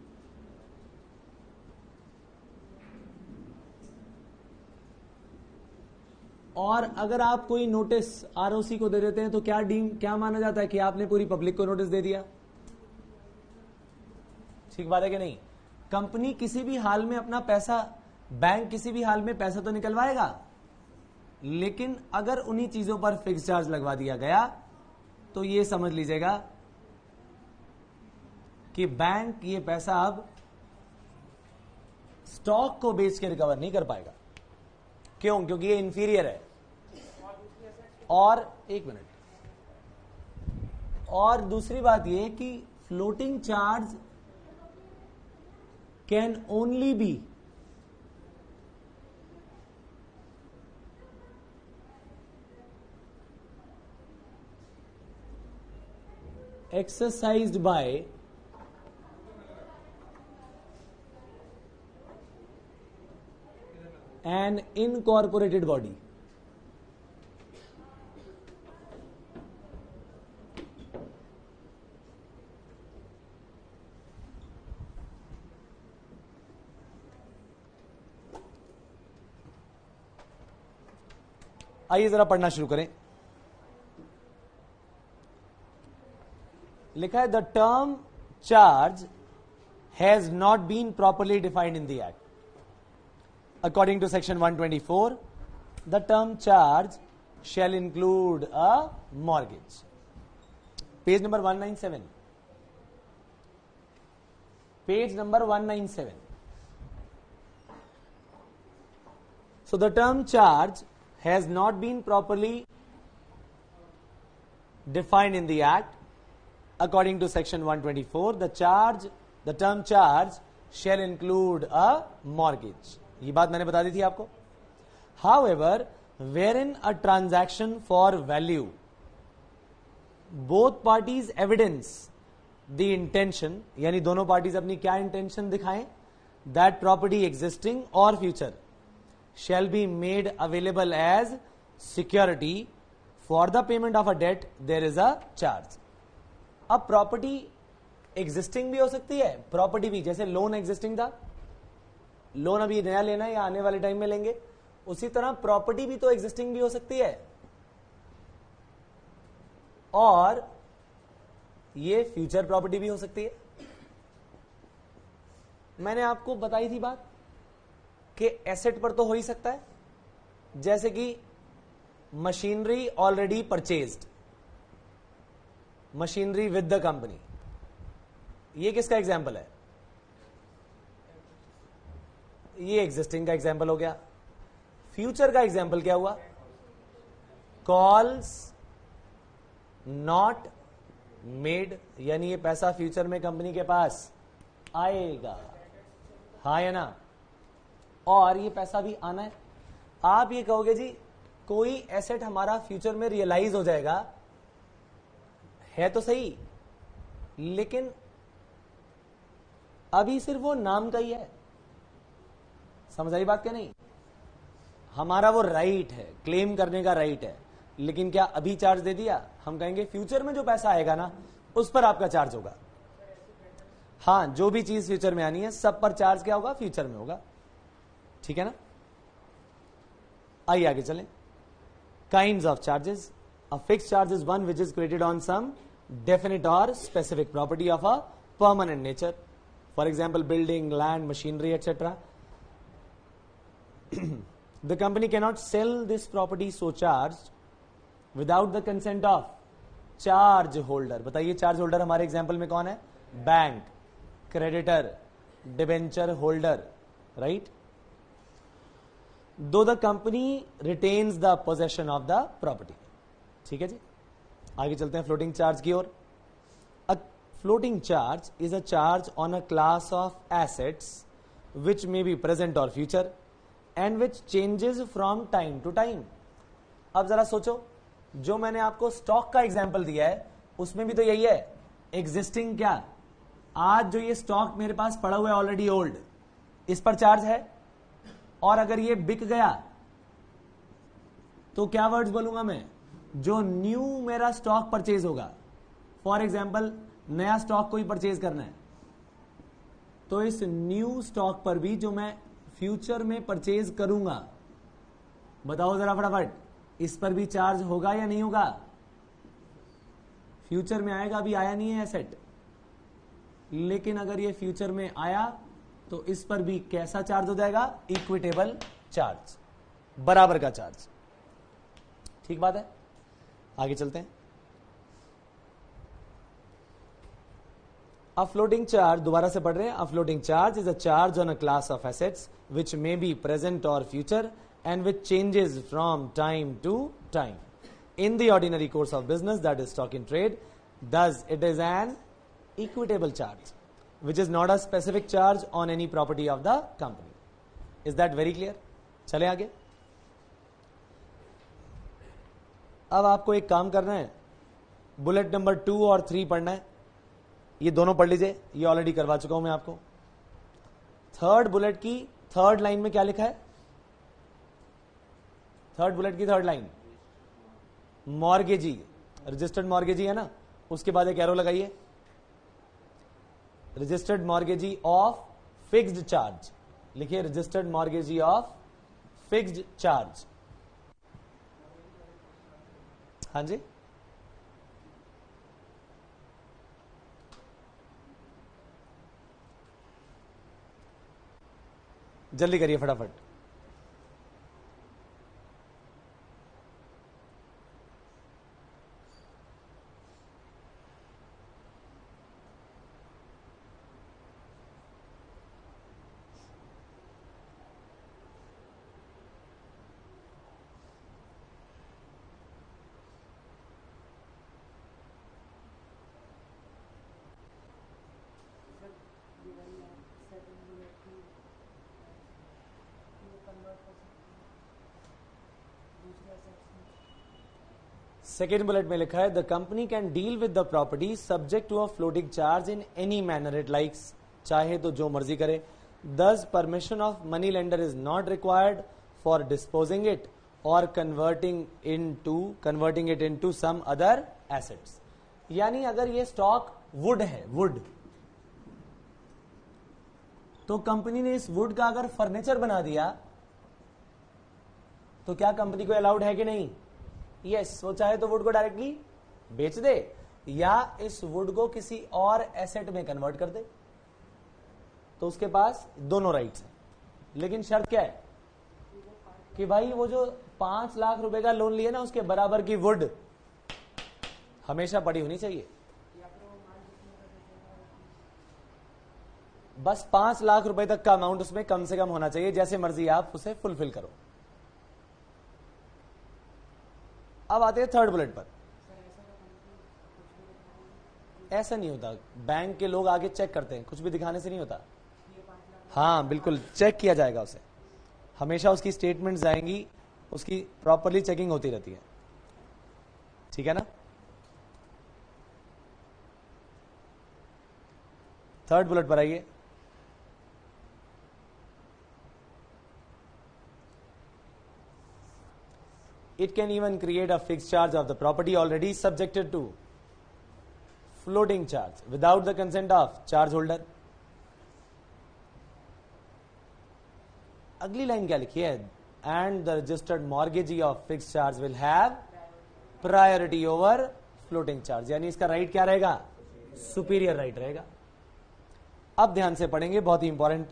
और अगर आप कोई नोटिस आरओसी को दे देते हैं तो क्या माना जाता है कि आपने पूरी पब्लिक को नोटिस दे दिया। ठीक बात है कि नहीं। कंपनी किसी भी हाल में अपना पैसा, बैंक किसी भी हाल में पैसा तो निकलवाएगा, लेकिन अगर उन्हीं चीजों पर फिक्स चार्ज लगवा दिया गया तो ये समझ लीजिएगा कि बैंक ये पैसा अब स्टॉक को बेच के रिकवर नहीं कर पाएगा। क्यों? क्योंकि ये इंफीरियर है। और एक मिनट, और दूसरी बात ये कि floating charge can only be exercised by an incorporated body। आइए जरा पढ़ना शुरू करें। लिखा है the term charge has not been properly defined in the act. According to section 124, the term charge shall include a mortgage. Page number 197. Page number 197. So the term charge has not been properly defined in the act. According to section 124, the term charge shall include a mortgage. ये बात मैंने बता दी थी आपको। However, wherein a transaction for value, both parties evidence the intention, यानी दोनों parties अपनी क्या इंटेंशन दिखाएं, that property existing or future shall be made available as security for the payment of a debt, there is a charge। अब property existing भी हो सकती है, प्रॉपर्टी भी, जैसे लोन एग्जिस्टिंग था, लोन अभी नया लेना है या आने वाले टाइम में लेंगे, उसी तरह प्रॉपर्टी भी तो एग्जिस्टिंग भी हो सकती है और ये फ्यूचर प्रॉपर्टी भी हो सकती है। मैंने आपको बताई थी बात कि एसेट पर तो हो ही सकता है, जैसे कि machinery already purchased, machinery with the company, ये किसका एग्जाम्पल है? ये एग्जिस्टिंग का एग्जाम्पल हो गया। फ्यूचर का एग्जाम्पल क्या हुआ? कॉल्स नॉट मेड, यानी ये पैसा फ्यूचर में कंपनी के पास आएगा, हाँ या ना? और ये पैसा भी आना है। आप ये कहोगे जी कोई एसेट हमारा फ्यूचर में रियलाइज हो जाएगा, है तो सही, लेकिन अभी सिर्फ वो नाम का ही है। समझ आई बात क्या? नहीं, हमारा वो राइट है, क्लेम करने का राइट है, लेकिन क्या अभी चार्ज दे दिया? हम कहेंगे फ्यूचर में जो पैसा आएगा ना उस पर आपका चार्ज होगा। हाँ, जो भी चीज फ्यूचर में आनी है सब पर चार्ज क्या होगा? फ्यूचर में होगा। ठीक है ना? आइए आगे चलें। kinds of charges. A fixed charge is one which is created on some definite or specific property of a permanent nature. For example, building, land, machinery, etc. The company cannot sell this property so charged without the consent of charge holder. बताइए charge holder हमारे example में कौन है? Bank, creditor, debenture holder, right? Though the company retains the possession of the property. ठीक है जी, आगे चलते हैं फ्लोटिंग चार्ज की ओर. A floating charge is a charge on a class of assets which may be present or future and which changes from time to time. अब जरा सोचो, जो मैंने आपको स्टॉक का एग्जाम्पल दिया है उसमें भी तो यही है, एग्जिस्टिंग. क्या आज जो ये स्टॉक मेरे पास पड़ा हुआ है ऑलरेडी ओल्ड, इस पर चार्ज है, और अगर ये बिक गया तो क्या वर्ड्स बोलूंगा मैं? जो न्यू मेरा स्टॉक परचेज होगा. फॉर एग्जाम्पल, नया स्टॉक कोई परचेज करना है तो इस न्यू स्टॉक पर भी जो मैं फ्यूचर में परचेज करूंगा, बताओ जरा फटाफट, इस पर भी चार्ज होगा या नहीं होगा? फ्यूचर में आएगा, अभी आया नहीं है एसेट, लेकिन अगर ये फ्यूचर में आया तो इस पर भी कैसा चार्ज हो जाएगा? इक्विटेबल चार्ज, बराबर का चार्ज. ठीक बात है, आगे चलते हैं. अ फ्लोटिंग चार्ज, दोबारा से पढ़ रहे हैं. अ floating charge is a charge on a class of assets which may be present or future and which changes from time to time in the ordinary course of business, that is stock in trade. Thus it is an equitable charge which is not a specific charge on any property of the company. Is that very clear? चले आगे. अब आपको एक काम करना है, bullet number 2 और 3 पढ़ना है. ये दोनों पढ़ लीजिए, ये ऑलरेडी करवा चुका हूं मैं आपको. थर्ड बुलेट की थर्ड लाइन में क्या लिखा है? थर्ड बुलेट की third line, mortgagee, registered mortgagee है ना, उसके बाद एक एरो लगाइए, registered mortgagee of fixed charge. लिखिए registered mortgagee of fixed charge. हाँ जी, जल्दी करिए फटाफट. सेकेंड बुलेट में लिखा है the company can deal with the property subject to a floating charge in any manner it likes. चाहे तो जो मर्जी करे. Thus permission of money lender is not required for disposing it or converting it into some other assets. यानी अगर ये stock wood है, wood, तो कंपनी ने इस वुड का अगर फर्नीचर बना दिया तो क्या कंपनी को अलाउड है कि नहीं? यस. वो चाहे तो वुड को डायरेक्टली बेच दे या इस वुड को किसी और एसेट में कन्वर्ट कर दे, तो उसके पास दोनों राइट्स हैं. लेकिन शर्त क्या है कि भाई वो जो 5 लाख रुपए का लोन लिया ना, उसके बराबर की वुड हमेशा पड़ी होनी चाहिए. बस 5 लाख रुपए तक का अमाउंट उसमें कम से कम होना चाहिए. जैसे मर्जी आप उसे फुलफिल करो. अब आते हैं थर्ड बुलेट पर. ऐसा नहीं होता, बैंक के लोग आगे चेक करते हैं, कुछ भी दिखाने से नहीं होता. हाँ बिल्कुल, चेक किया जाएगा उसे, हमेशा उसकी स्टेटमेंट्स आएंगी, उसकी प्रॉपरली चेकिंग होती रहती है. ठीक है ना. थर्ड बुलेट पर आइए. It can even create a fixed charge of the property already subjected to floating charge without the consent of charge holder. अगली लाइन क्या लिखी है? and the registered mortgagee of fixed charge will have priority over floating charge. यानी इसका right क्या रहेगा? Superior right रहेगा. अब ध्यान से पढ़ेंगे, बहुत ही इंपॉर्टेंट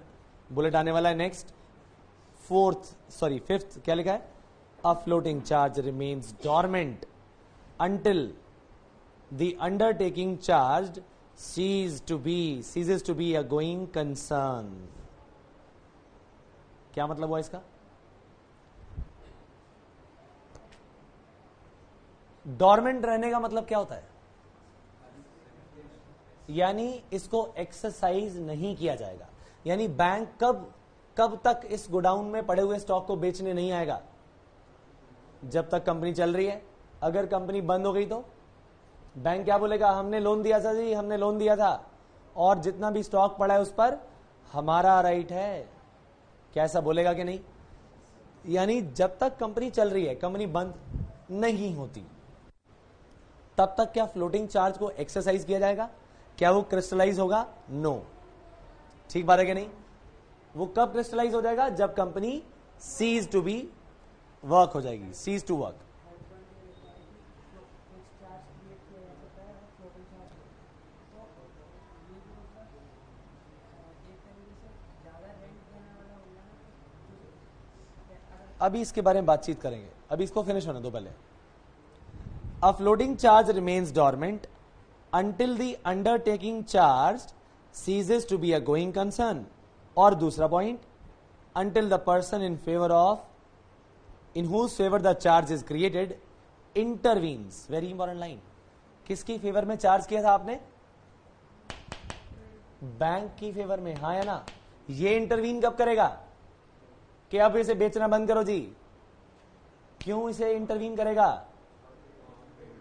बुलेट आने वाला है नेक्स्ट. फिफ्थ क्या लिखा है? A floating charge remains dormant until the undertaking charged ceases to be a going concern. क्या मतलब हुआ इसका? डॉर्मेंट रहने का मतलब क्या होता है? यानी इसको एक्सरसाइज नहीं किया जाएगा. यानी बैंक कब तक इस गोडाउन में पड़े हुए स्टॉक को बेचने नहीं आएगा? जब तक कंपनी चल रही है. अगर कंपनी बंद हो गई तो बैंक क्या बोलेगा? हमने लोन दिया था जी, हमने लोन दिया था, और जितना भी स्टॉक पड़ा है उस पर हमारा राइट है. क्या ऐसा बोलेगा कि नहीं? यानी जब तक कंपनी चल रही है, कंपनी बंद नहीं होती, तब तक क्या फ्लोटिंग चार्ज को एक्सरसाइज किया जाएगा? क्या वो क्रिस्टलाइज होगा? नो. ठीक बात है कि नहीं? वो कब क्रिस्टलाइज हो जाएगा? जब company cease to be work हो जाएगी, सीज टू वर्क. अभी इसके बारे में बातचीत करेंगे, अभी इसको फिनिश होने दो पहले. A floating charge remains dormant until the undertaking charged ceases to be a going concern. और दूसरा point, until the person in whose favor the charge is created intervenes. Very important line. किसकी favour में charge किया था आपने? Bank की favour में, हाँ या ना? ये इंटरवीन कब करेगा? कि अब इसे बेचना बंद करो जी. क्यों इसे इंटरवीन करेगा?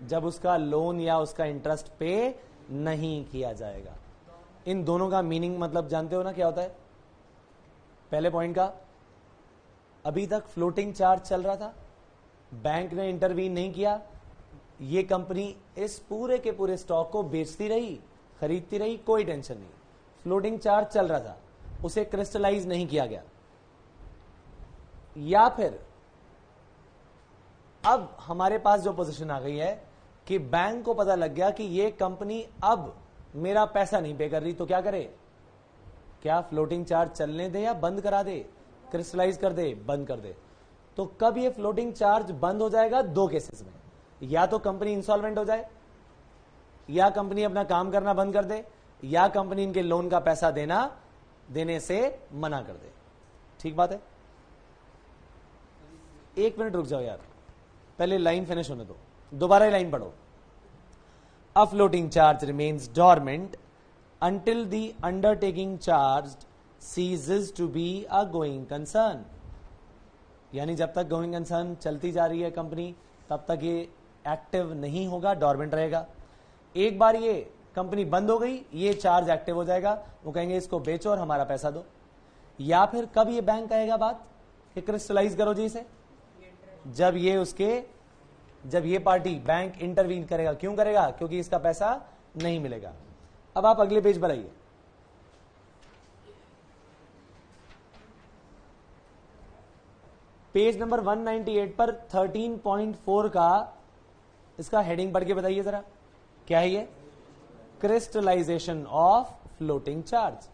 जब उसका लोन या उसका इंटरेस्ट पे नहीं किया जाएगा. इन दोनों का मीनिंग मतलब जानते हो ना क्या होता है? पहले पॉइंट का, अभी तक फ्लोटिंग चार्ज चल रहा था, बैंक ने इंटरवीन नहीं किया, ये कंपनी इस पूरे के पूरे स्टॉक को बेचती रही, खरीदती रही, कोई टेंशन नहीं. फ्लोटिंग चार्ज चल रहा था, उसे क्रिस्टलाइज नहीं किया गया. या फिर अब हमारे पास जो पोजीशन आ गई है कि बैंक को पता लग गया कि ये कंपनी अब मेरा पैसा नहीं पे कर रही, तो क्या करे? क्या फ्लोटिंग चार्ज चलने दे या बंद करा दे? क्रिस्टलाइज कर दे, बंद कर दे. तो कब ये फ्लोटिंग चार्ज बंद हो जाएगा? दो केसेस में. या तो कंपनी इंसॉल्वेंट हो जाए, या कंपनी अपना काम करना बंद कर दे, या कंपनी इनके लोन का पैसा देने से मना कर दे. ठीक बात है? एक मिनट रुक जाओ यार, पहले लाइन फिनिश होने दो, दोबारा लाइन पढ़ो. A floating charge remains dormant until the undertaking charged ceases to be a going concern. यानी जब तक गोइंग कंसर्न चलती जा रही है कंपनी, तब तक ये एक्टिव नहीं होगा, डॉर्मेंट रहेगा. एक बार ये कंपनी बंद हो गई, ये चार्ज एक्टिव हो जाएगा, वो कहेंगे इसको बेचो और हमारा पैसा दो. या फिर कब ये बैंक कहेगा बात कि क्रिस्टलाइज करो जी इसे? जब ये पार्टी बैंक इंटरवीन करेगा. क्यों करेगा? क्योंकि इसका पैसा नहीं मिलेगा. अब आप अगले पेज पर आइए. पेज नंबर 198 पर 13.4 का इसका हेडिंग पढ़ के बताइए जरा, क्या है ये? Crystallisation of floating charge.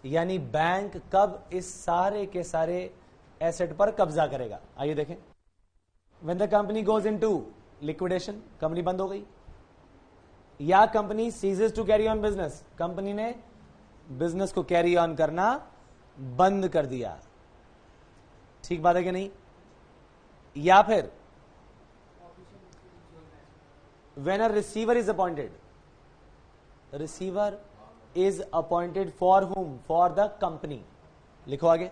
यानी बैंक कब इस सारे के सारे एसेट पर कब्जा करेगा? आइए देखें. When the company goes into liquidation, company बंद हो गई, या company ceases to carry on business, company ने बिजनेस को कैरी ऑन करना बंद कर दिया. ठीक बात है कि नहीं? या फिर when a receiver is appointed, receiver is appointed for whom? For the company. लिखो आगे.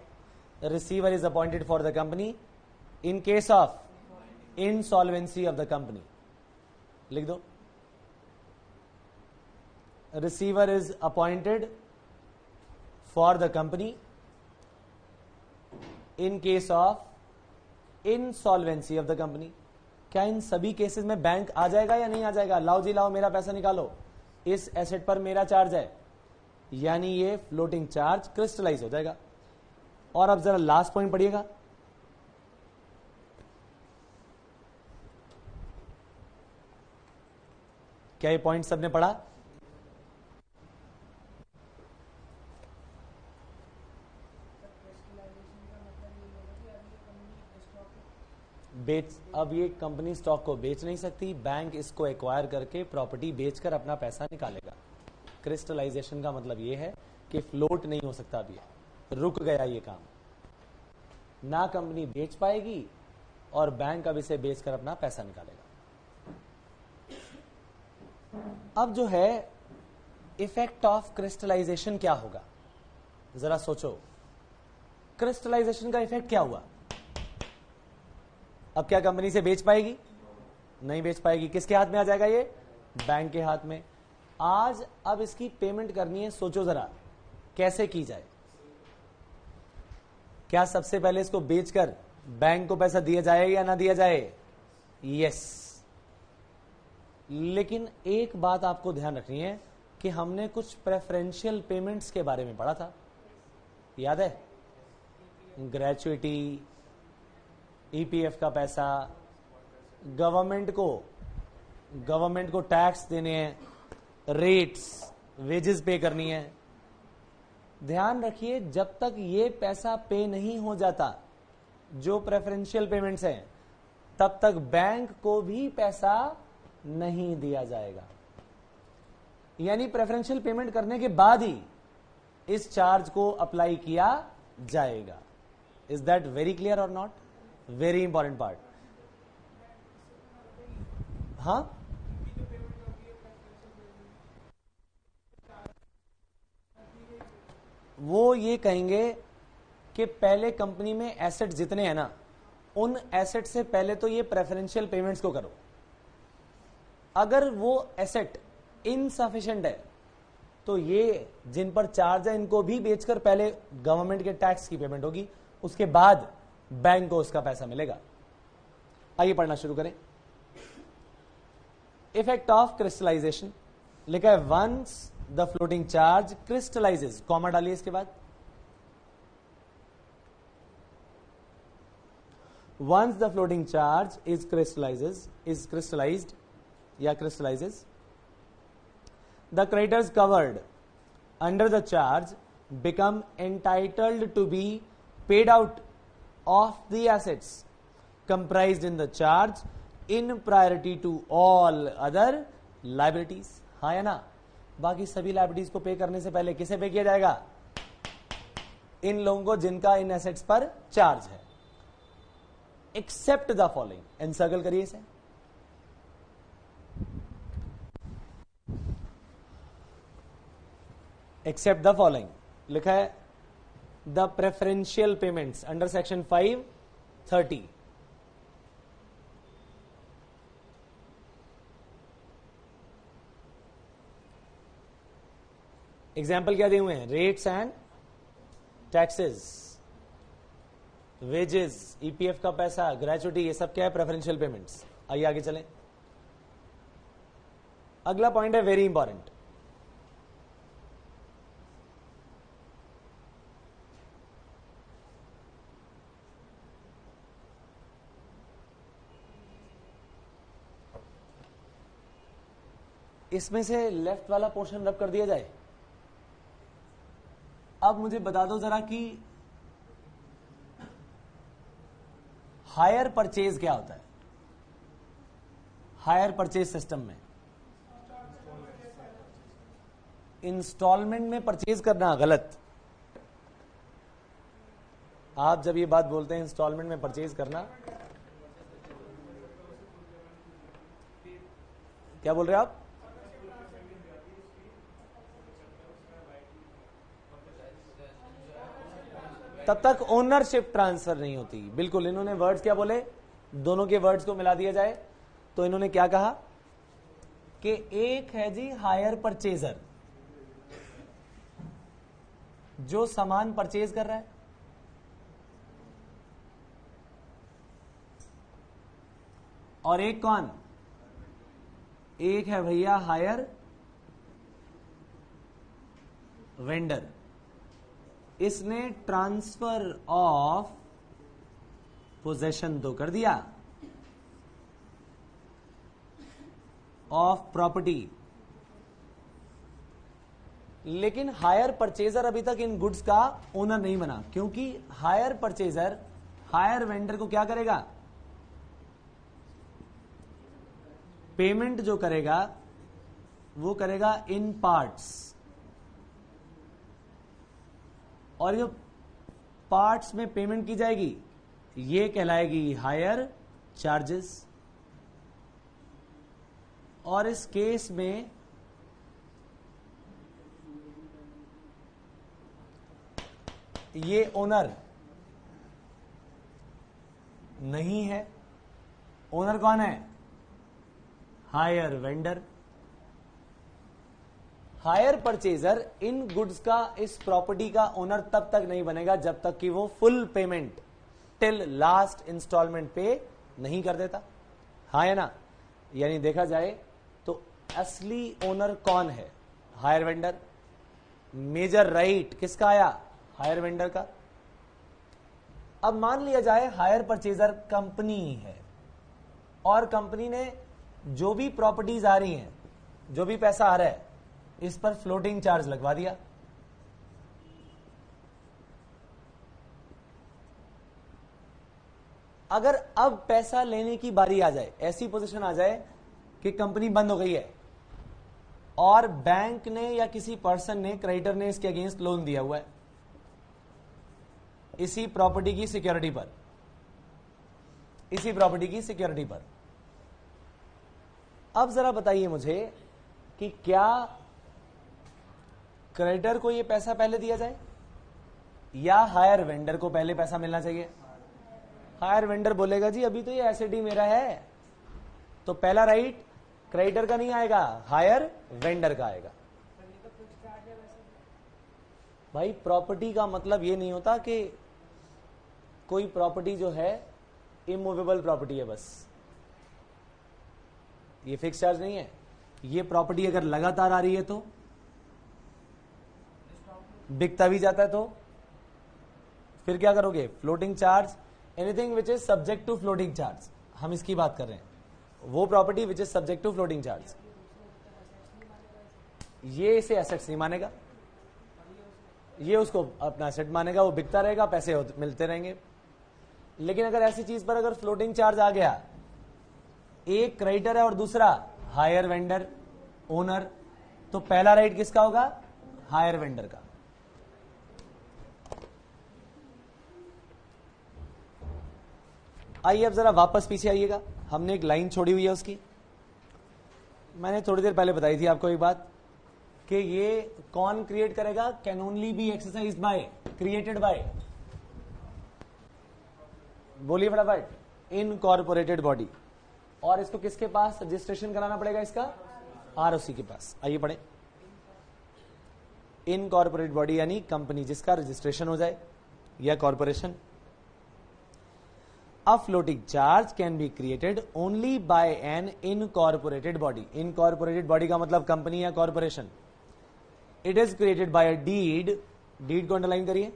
Receiver is appointed for the company in case of insolvency of the company. लिख दो. Receiver is appointed for the company in case of insolvency of the company. क्या इन सभी cases में bank आ जाएगा या नहीं आ जाएगा? लाओ जी लाओ, मेरा पैसा निकालो, इस एसेट पर मेरा चार्ज है. यानी ये फ्लोटिंग चार्ज क्रिस्टलाइज हो जाएगा. और अब जरा लास्ट पॉइंट पढ़िएगा. क्या ये पॉइंट सबने पढ़ा? अब ये कंपनी स्टॉक को बेच नहीं सकती, बैंक इसको एक्वायर करके प्रॉपर्टी बेचकर अपना पैसा निकालेगा। क्रिस्टलाइजेशन का मतलब ये है कि फ्लोट नहीं हो सकता, अभी रुक गया ये काम, ना कंपनी बेच पाएगी और बैंक अब इसे बेचकर अपना पैसा निकालेगा। अब जो है इफेक्ट ऑफ क्रिस्टलाइजेशन क्या होगा, जरा सोचो। क्रिस्टलाइजेशन का इफेक्ट क्या हुआ? अब क्या कंपनी से बेच पाएगी? नहीं बेच पाएगी। किसके हाथ में आ जाएगा ये? बैंक के हाथ में। आज अब इसकी पेमेंट करनी है, सोचो जरा कैसे की जाए। क्या सबसे पहले इसको बेचकर बैंक को पैसा दिया जाए या ना दिया जाए? यस। लेकिन एक बात आपको ध्यान रखनी है कि हमने कुछ प्रेफरेंशियल पेमेंट्स के बारे में पढ़ा था, याद है? ग्रेचुइटी, ईपीएफ का पैसा, गवर्नमेंट को टैक्स देने हैं, रेट्स, वेजेस पे करनी है। ध्यान रखिए, जब तक ये पैसा पे नहीं हो जाता, जो प्रेफरेंशियल पेमेंट्स हैं, तब तक बैंक को भी पैसा नहीं दिया जाएगा। यानी प्रेफरेंशियल पेमेंट करने के बाद ही इस चार्ज को अप्लाई किया जाएगा। इज दैट वेरी क्लियर और नॉट? Very important part. हाँ, वो ये कहेंगे कि पहले कंपनी में एसेट जितने हैं ना, उन एसेट से पहले तो ये प्रेफरेंशियल पेमेंट्स को करो। अगर वो एसेट इनसफिशिएंट है तो ये जिन पर चार्ज है इनको भी बेचकर पहले गवर्नमेंट के टैक्स की पेमेंट होगी, उसके बाद बैंक को उसका पैसा मिलेगा। आइए पढ़ना शुरू करें। इफेक्ट ऑफ क्रिस्टलाइजेशन लिखा है, once the floating charge crystallises, comma डालिए इसके बाद, once the floating charge is crystallized या crystallizes, the creditors covered under the charge become entitled to be paid out of the assets comprised in the charge in priority to all other liabilities। हाँ या ना? बाकी सभी liabilities को पे करने से पहले किसे पे किया जाएगा? इन लोगों को जिनका इन एसेट्स पर चार्ज है। एक्सेप्ट द फॉलोइंग, एनसर्कल करिए इसे। एक्सेप्ट द फॉलोइंग लिखा है, the preferential payments under section 530। Example क्या दिए हुए हैं? Rates and taxes, wages, EPF का पैसा, ग्रेचुइटी, ये सब क्या है? Preferential payments. आइए आगे चलें। अगला पॉइंट है वेरी इंपॉर्टेंट। इसमें से लेफ्ट वाला पोर्शन रब कर दिया जाए। अब मुझे बता दो जरा कि हायर परचेज क्या होता है? हायर परचेज सिस्टम में इंस्टॉलमेंट में परचेज करना गलत। आप जब ये बात बोलते हैं इंस्टॉलमेंट में परचेज करना, क्या बोल रहे हैं आप? तब तक ओनरशिप ट्रांसफर नहीं होती। बिल्कुल, इन्होंने वर्ड्स क्या बोले? दोनों के वर्ड्स को मिला दिया जाए तो इन्होंने क्या कहा कि एक है जी हायर परचेजर, जो सामान परचेज कर रहा है, और एक कौन? एक है भैया हायर वेंडर। इसने ट्रांसफर ऑफ पोजेशन तो कर दिया ऑफ प्रॉपर्टी। लेकिन हायर परचेजर अभी तक इन गुड्स का ओनर नहीं बना, क्योंकि हायर परचेजर हायर वेंडर को क्या करेगा, पेमेंट जो करेगा वो करेगा इन पार्ट्स, और जो पार्ट्स में पेमेंट की जाएगी ये कहलाएगी हायर चार्जेस। और इस केस में ये ओनर नहीं है। ओनर कौन है, हायर वेंडर। हायर परचेजर इन गुड्स का, इस प्रॉपर्टी का ओनर तब तक नहीं बनेगा जब तक कि वो full payment till last instalment pay नहीं कर देता। हाँ है ना, यानी देखा जाए तो असली ओनर कौन है, हायर वेंडर। मेजर राइट किसका आया, हायर वेंडर का। अब मान लिया जाए हायर परचेजर कंपनी है, और कंपनी ने जो भी प्रॉपर्टीज आ रही हैं, जो भी पैसा आ रहा है, इस पर फ्लोटिंग चार्ज लगवा दिया। अगर अब पैसा लेने की बारी आ जाए, ऐसी पोजीशन आ जाए कि कंपनी बंद हो गई है और बैंक ने या किसी पर्सन ने, क्रेडिटर ने इसके अगेंस्ट लोन दिया हुआ है इसी प्रॉपर्टी की सिक्योरिटी पर, इसी प्रॉपर्टी की सिक्योरिटी पर। अब जरा बताइए मुझे कि क्या क्रेडिटर को यह पैसा पहले दिया जाए या हायर वेंडर को पहले पैसा मिलना चाहिए। हायर वेंडर बोलेगा जी अभी तो ये एसेट ही मेरा है, तो पहला राइट क्रेडिटर का नहीं आएगा, हायर वेंडर का आएगा। भाई प्रॉपर्टी का मतलब ये नहीं होता कि कोई प्रॉपर्टी जो है इमूवेबल प्रॉपर्टी है बस, ये फिक्स चार्ज नहीं है। ये प्रॉपर्टी अगर लगातार आ रही है तो, बिकता भी जाता है तो फिर क्या करोगे, floating charge. Anything which is subject to floating charge, हम इसकी बात कर रहे हैं, वो property which is subject to floating charge, ये इसे एसेट्स नहीं मानेगा, ये उसको अपना एसेट मानेगा, वो बिकता रहेगा, पैसे मिलते रहेंगे। लेकिन अगर ऐसी चीज पर अगर फ्लोटिंग चार्ज आ गया, एक क्रेडिटर है और दूसरा हायर वेंडर ओनर, तो पहला राइट किसका होगा, हायर वेंडर का। आइए अब जरा वापस पीछे आइएगा, हमने एक लाइन छोड़ी हुई है उसकी, मैंने थोड़ी देर पहले बताई थी आपको एक बात कि ये कौन क्रिएट करेगा, can only be exercise by, created by, बोलिए फटाफट, इनकॉर्पोरेटेड बॉडी। और इसको किसके पास रजिस्ट्रेशन कराना पड़ेगा, इसका आरओसी के पास। आइए पढ़े, इनकॉर्पोरेट बॉडी यानी कंपनी जिसका रजिस्ट्रेशन हो जाए या corporation. A floating charge can be created only by an incorporated body. Incorporated body का मतलब कंपनी या corporation. It is created by a deed. Deed को अंडरलाइन करिए,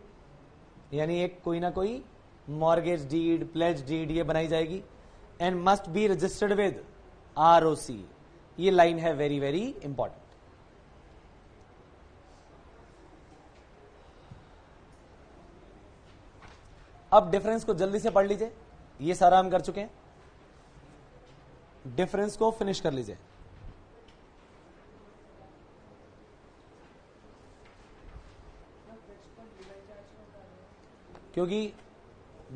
यानी एक कोई ना कोई मॉर्गेज डीड, प्लेज डीड ये बनाई जाएगी, and must be registered with ROC. ये लाइन है वेरी वेरी इंपॉर्टेंट। अब डिफरेंस को जल्दी से पढ़ लीजिए, ये सारा हम कर चुके हैं, डिफरेंस को फिनिश कर लीजिए। क्योंकि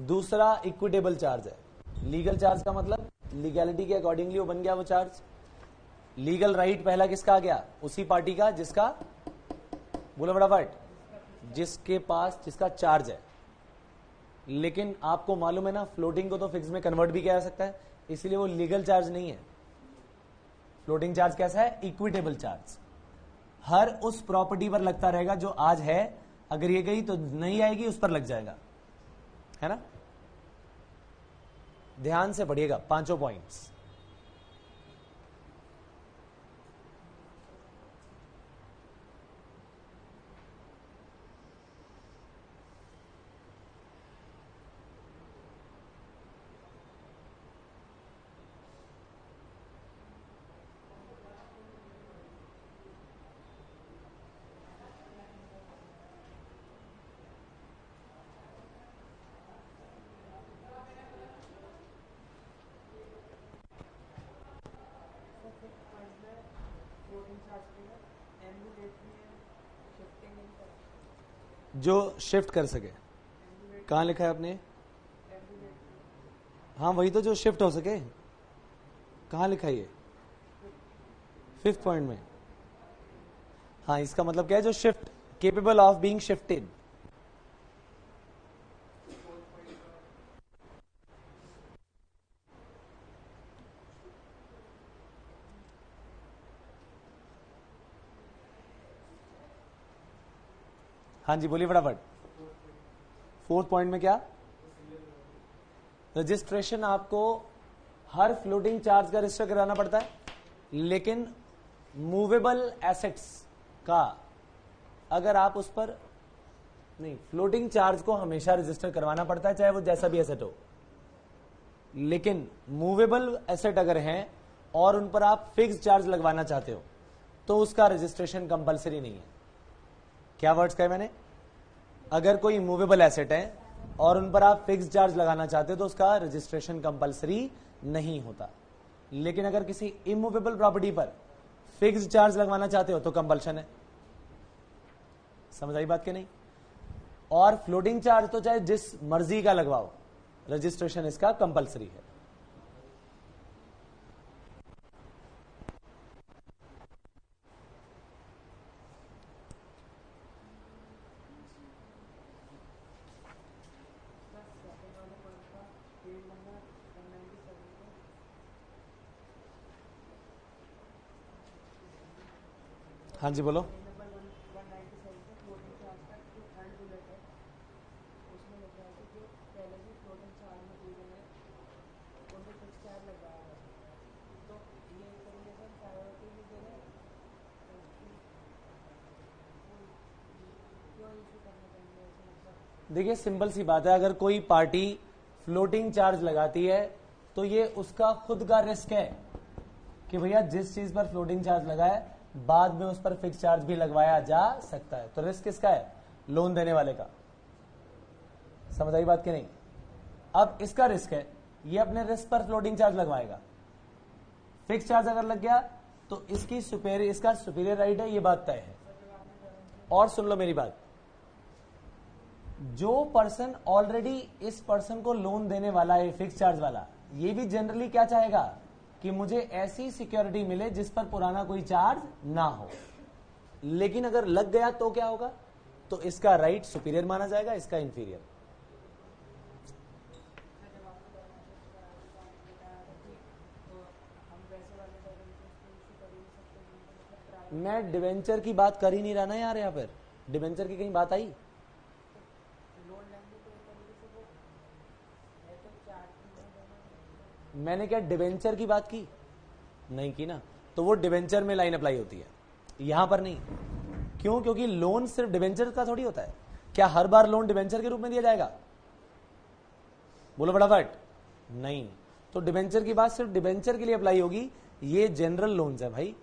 दूसरा इक्विटेबल चार्ज है, लीगल चार्ज का मतलब लीगैलिटी के अकॉर्डिंगली वो बन गया वो चार्ज। लीगल राइट पहला किसका आ गया, उसी पार्टी का जिसका, बोलो फटाफट, जिसके पास जिसका चार्ज है। लेकिन आपको मालूम है ना, फ्लोटिंग को तो फिक्स में कन्वर्ट भी किया जा सकता है, इसलिए वो लीगल चार्ज नहीं है। फ्लोटिंग चार्ज कैसा है, इक्विटेबल चार्ज, हर उस प्रॉपर्टी पर लगता रहेगा जो आज है, अगर ये गई तो नहीं आएगी, उस पर लग जाएगा, है ना। ध्यान से पढ़िएगा पांचों पॉइंट्स। जो शिफ्ट कर सके, कहाँ लिखा है आपने? हाँ वही तो, जो शिफ्ट हो सके। कहाँ लिखा है ये? 5th पॉइंट में। हाँ इसका मतलब क्या है? जो shift, capable of being shifted. हाँ जी बोलिए फटाफट। 4th पॉइंट में क्या? रजिस्ट्रेशन आपको हर फ्लोटिंग चार्ज का रजिस्टर कराना पड़ता है, लेकिन मूवेबल एसेट्स का अगर आप उस पर नहीं, फ्लोटिंग चार्ज को हमेशा रजिस्टर करवाना पड़ता है, चाहे वो जैसा भी एसेट हो। लेकिन मूवेबल एसेट अगर हैं और उन पर आप फिक्स चार्ज लगवाना चाहते हो तो उसका रजिस्ट्रेशन कंपलसरी नहीं है। क्या वर्ड्स कहे मैंने? अगर कोई मूवेबल एसेट है और उन पर आप फिक्स चार्ज लगाना चाहते हो तो उसका रजिस्ट्रेशन कंपलसरी नहीं होता। लेकिन अगर किसी इमूवेबल प्रॉपर्टी पर फिक्स चार्ज लगवाना चाहते हो तो कंपल्शन है। समझ आई बात के नहीं? और फ्लोटिंग चार्ज तो चाहे जिस मर्जी का लगवाओ, रजिस्ट्रेशन इसका कंपलसरी है। हाँ जी बोलो। देखिए सिंपल सी बात है, अगर कोई पार्टी फ्लोटिंग चार्ज लगाती है तो ये उसका खुद का रिस्क है कि भैया जिस चीज पर फ्लोटिंग चार्ज लगा है बाद में उस पर फिक्स चार्ज भी लगवाया जा सकता है। तो रिस्क किसका है? लोन देने वाले का। समझ आई बात कि नहीं? अब इसका रिस्क है, ये अपने रिस्क पर फ्लोटिंग चार्ज लगवाएगा। फिक्स चार्ज अगर लग गया तो इसका सुपीरियर राइट है, ये बात तय है। और सुन लो मेरी बात, जो पर्सन ऑलरेडी इस पर्सन को लोन देने वाला है फिक्स चार्ज वाला, ये भी जनरली क्या चाहेगा कि मुझे ऐसी सिक्योरिटी मिले जिस पर पुराना कोई चार्ज ना हो। लेकिन अगर लग गया तो क्या होगा? तो इसका राइट सुपीरियर माना जाएगा, इसका इंफीरियर। मैं डिवेंचर की बात कर ही नहीं रहा ना यार, यहां पर डिवेंचर की कहीं बात आई? मैंने क्या डिवेंचर की बात की? नहीं की ना। तो वो डिवेंचर में लाइन अप्लाई होती है, यहां पर नहीं। क्यों? क्योंकि लोन सिर्फ डिवेंचर का थोड़ी होता है। क्या हर बार लोन डिवेंचर के रूप में दिया जाएगा? बोलो फटाफट। नहीं। तो डिवेंचर की बात सिर्फ डिवेंचर के लिए अप्लाई होगी। ये जनरल लोन्स है भाई।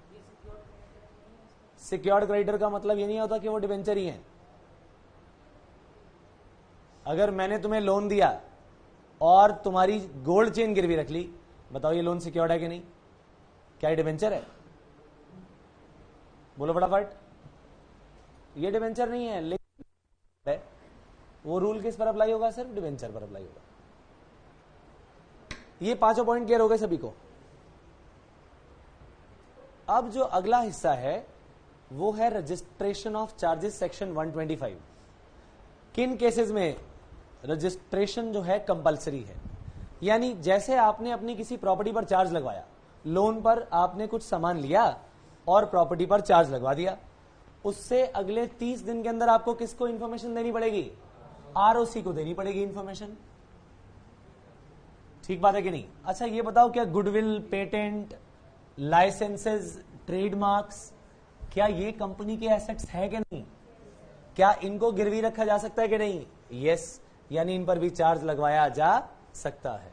सिक्योर्ड क्रेडिटर का मतलब ये नहीं होता कि वो डिवेंचर ही है। अगर मैंने तुम्हें लोन दिया और तुम्हारी गोल्ड चेन गिरवी रख ली, बताओ ये लोन सिक्योर्ड है कि नहीं? क्या ये डिवेंचर है? बोलो फटाफट। ये डिवेंचर नहीं है, लेकिन है। वो रूल किस पर अप्लाई होगा? सिर्फ डिवेंचर पर अप्लाई होगा। ये पांचों पॉइंट क्लियर हो गए सभी को? अब जो अगला हिस्सा है वो है रजिस्ट्रेशन ऑफ चार्जेस, सेक्शन 125। किन केसेस में रजिस्ट्रेशन जो है कंपलसरी है? यानी जैसे आपने अपनी किसी प्रॉपर्टी पर चार्ज लगवाया, लोन पर आपने कुछ सामान लिया और प्रॉपर्टी पर चार्ज लगवा दिया, उससे अगले 30 दिन के अंदर आपको किसको इंफॉर्मेशन देनी पड़ेगी? आरओसी को देनी पड़ेगी इंफॉर्मेशन। ठीक बात है कि नहीं? अच्छा ये बताओ, क्या गुडविल, पेटेंट, लाइसेंसेस, ट्रेडमार्क्स, क्या ये कंपनी के एसेट्स है कि नहीं? क्या इनको गिरवी रखा जा सकता है कि नहीं? यस, यानी इन पर भी चार्ज लगवाया जा सकता है।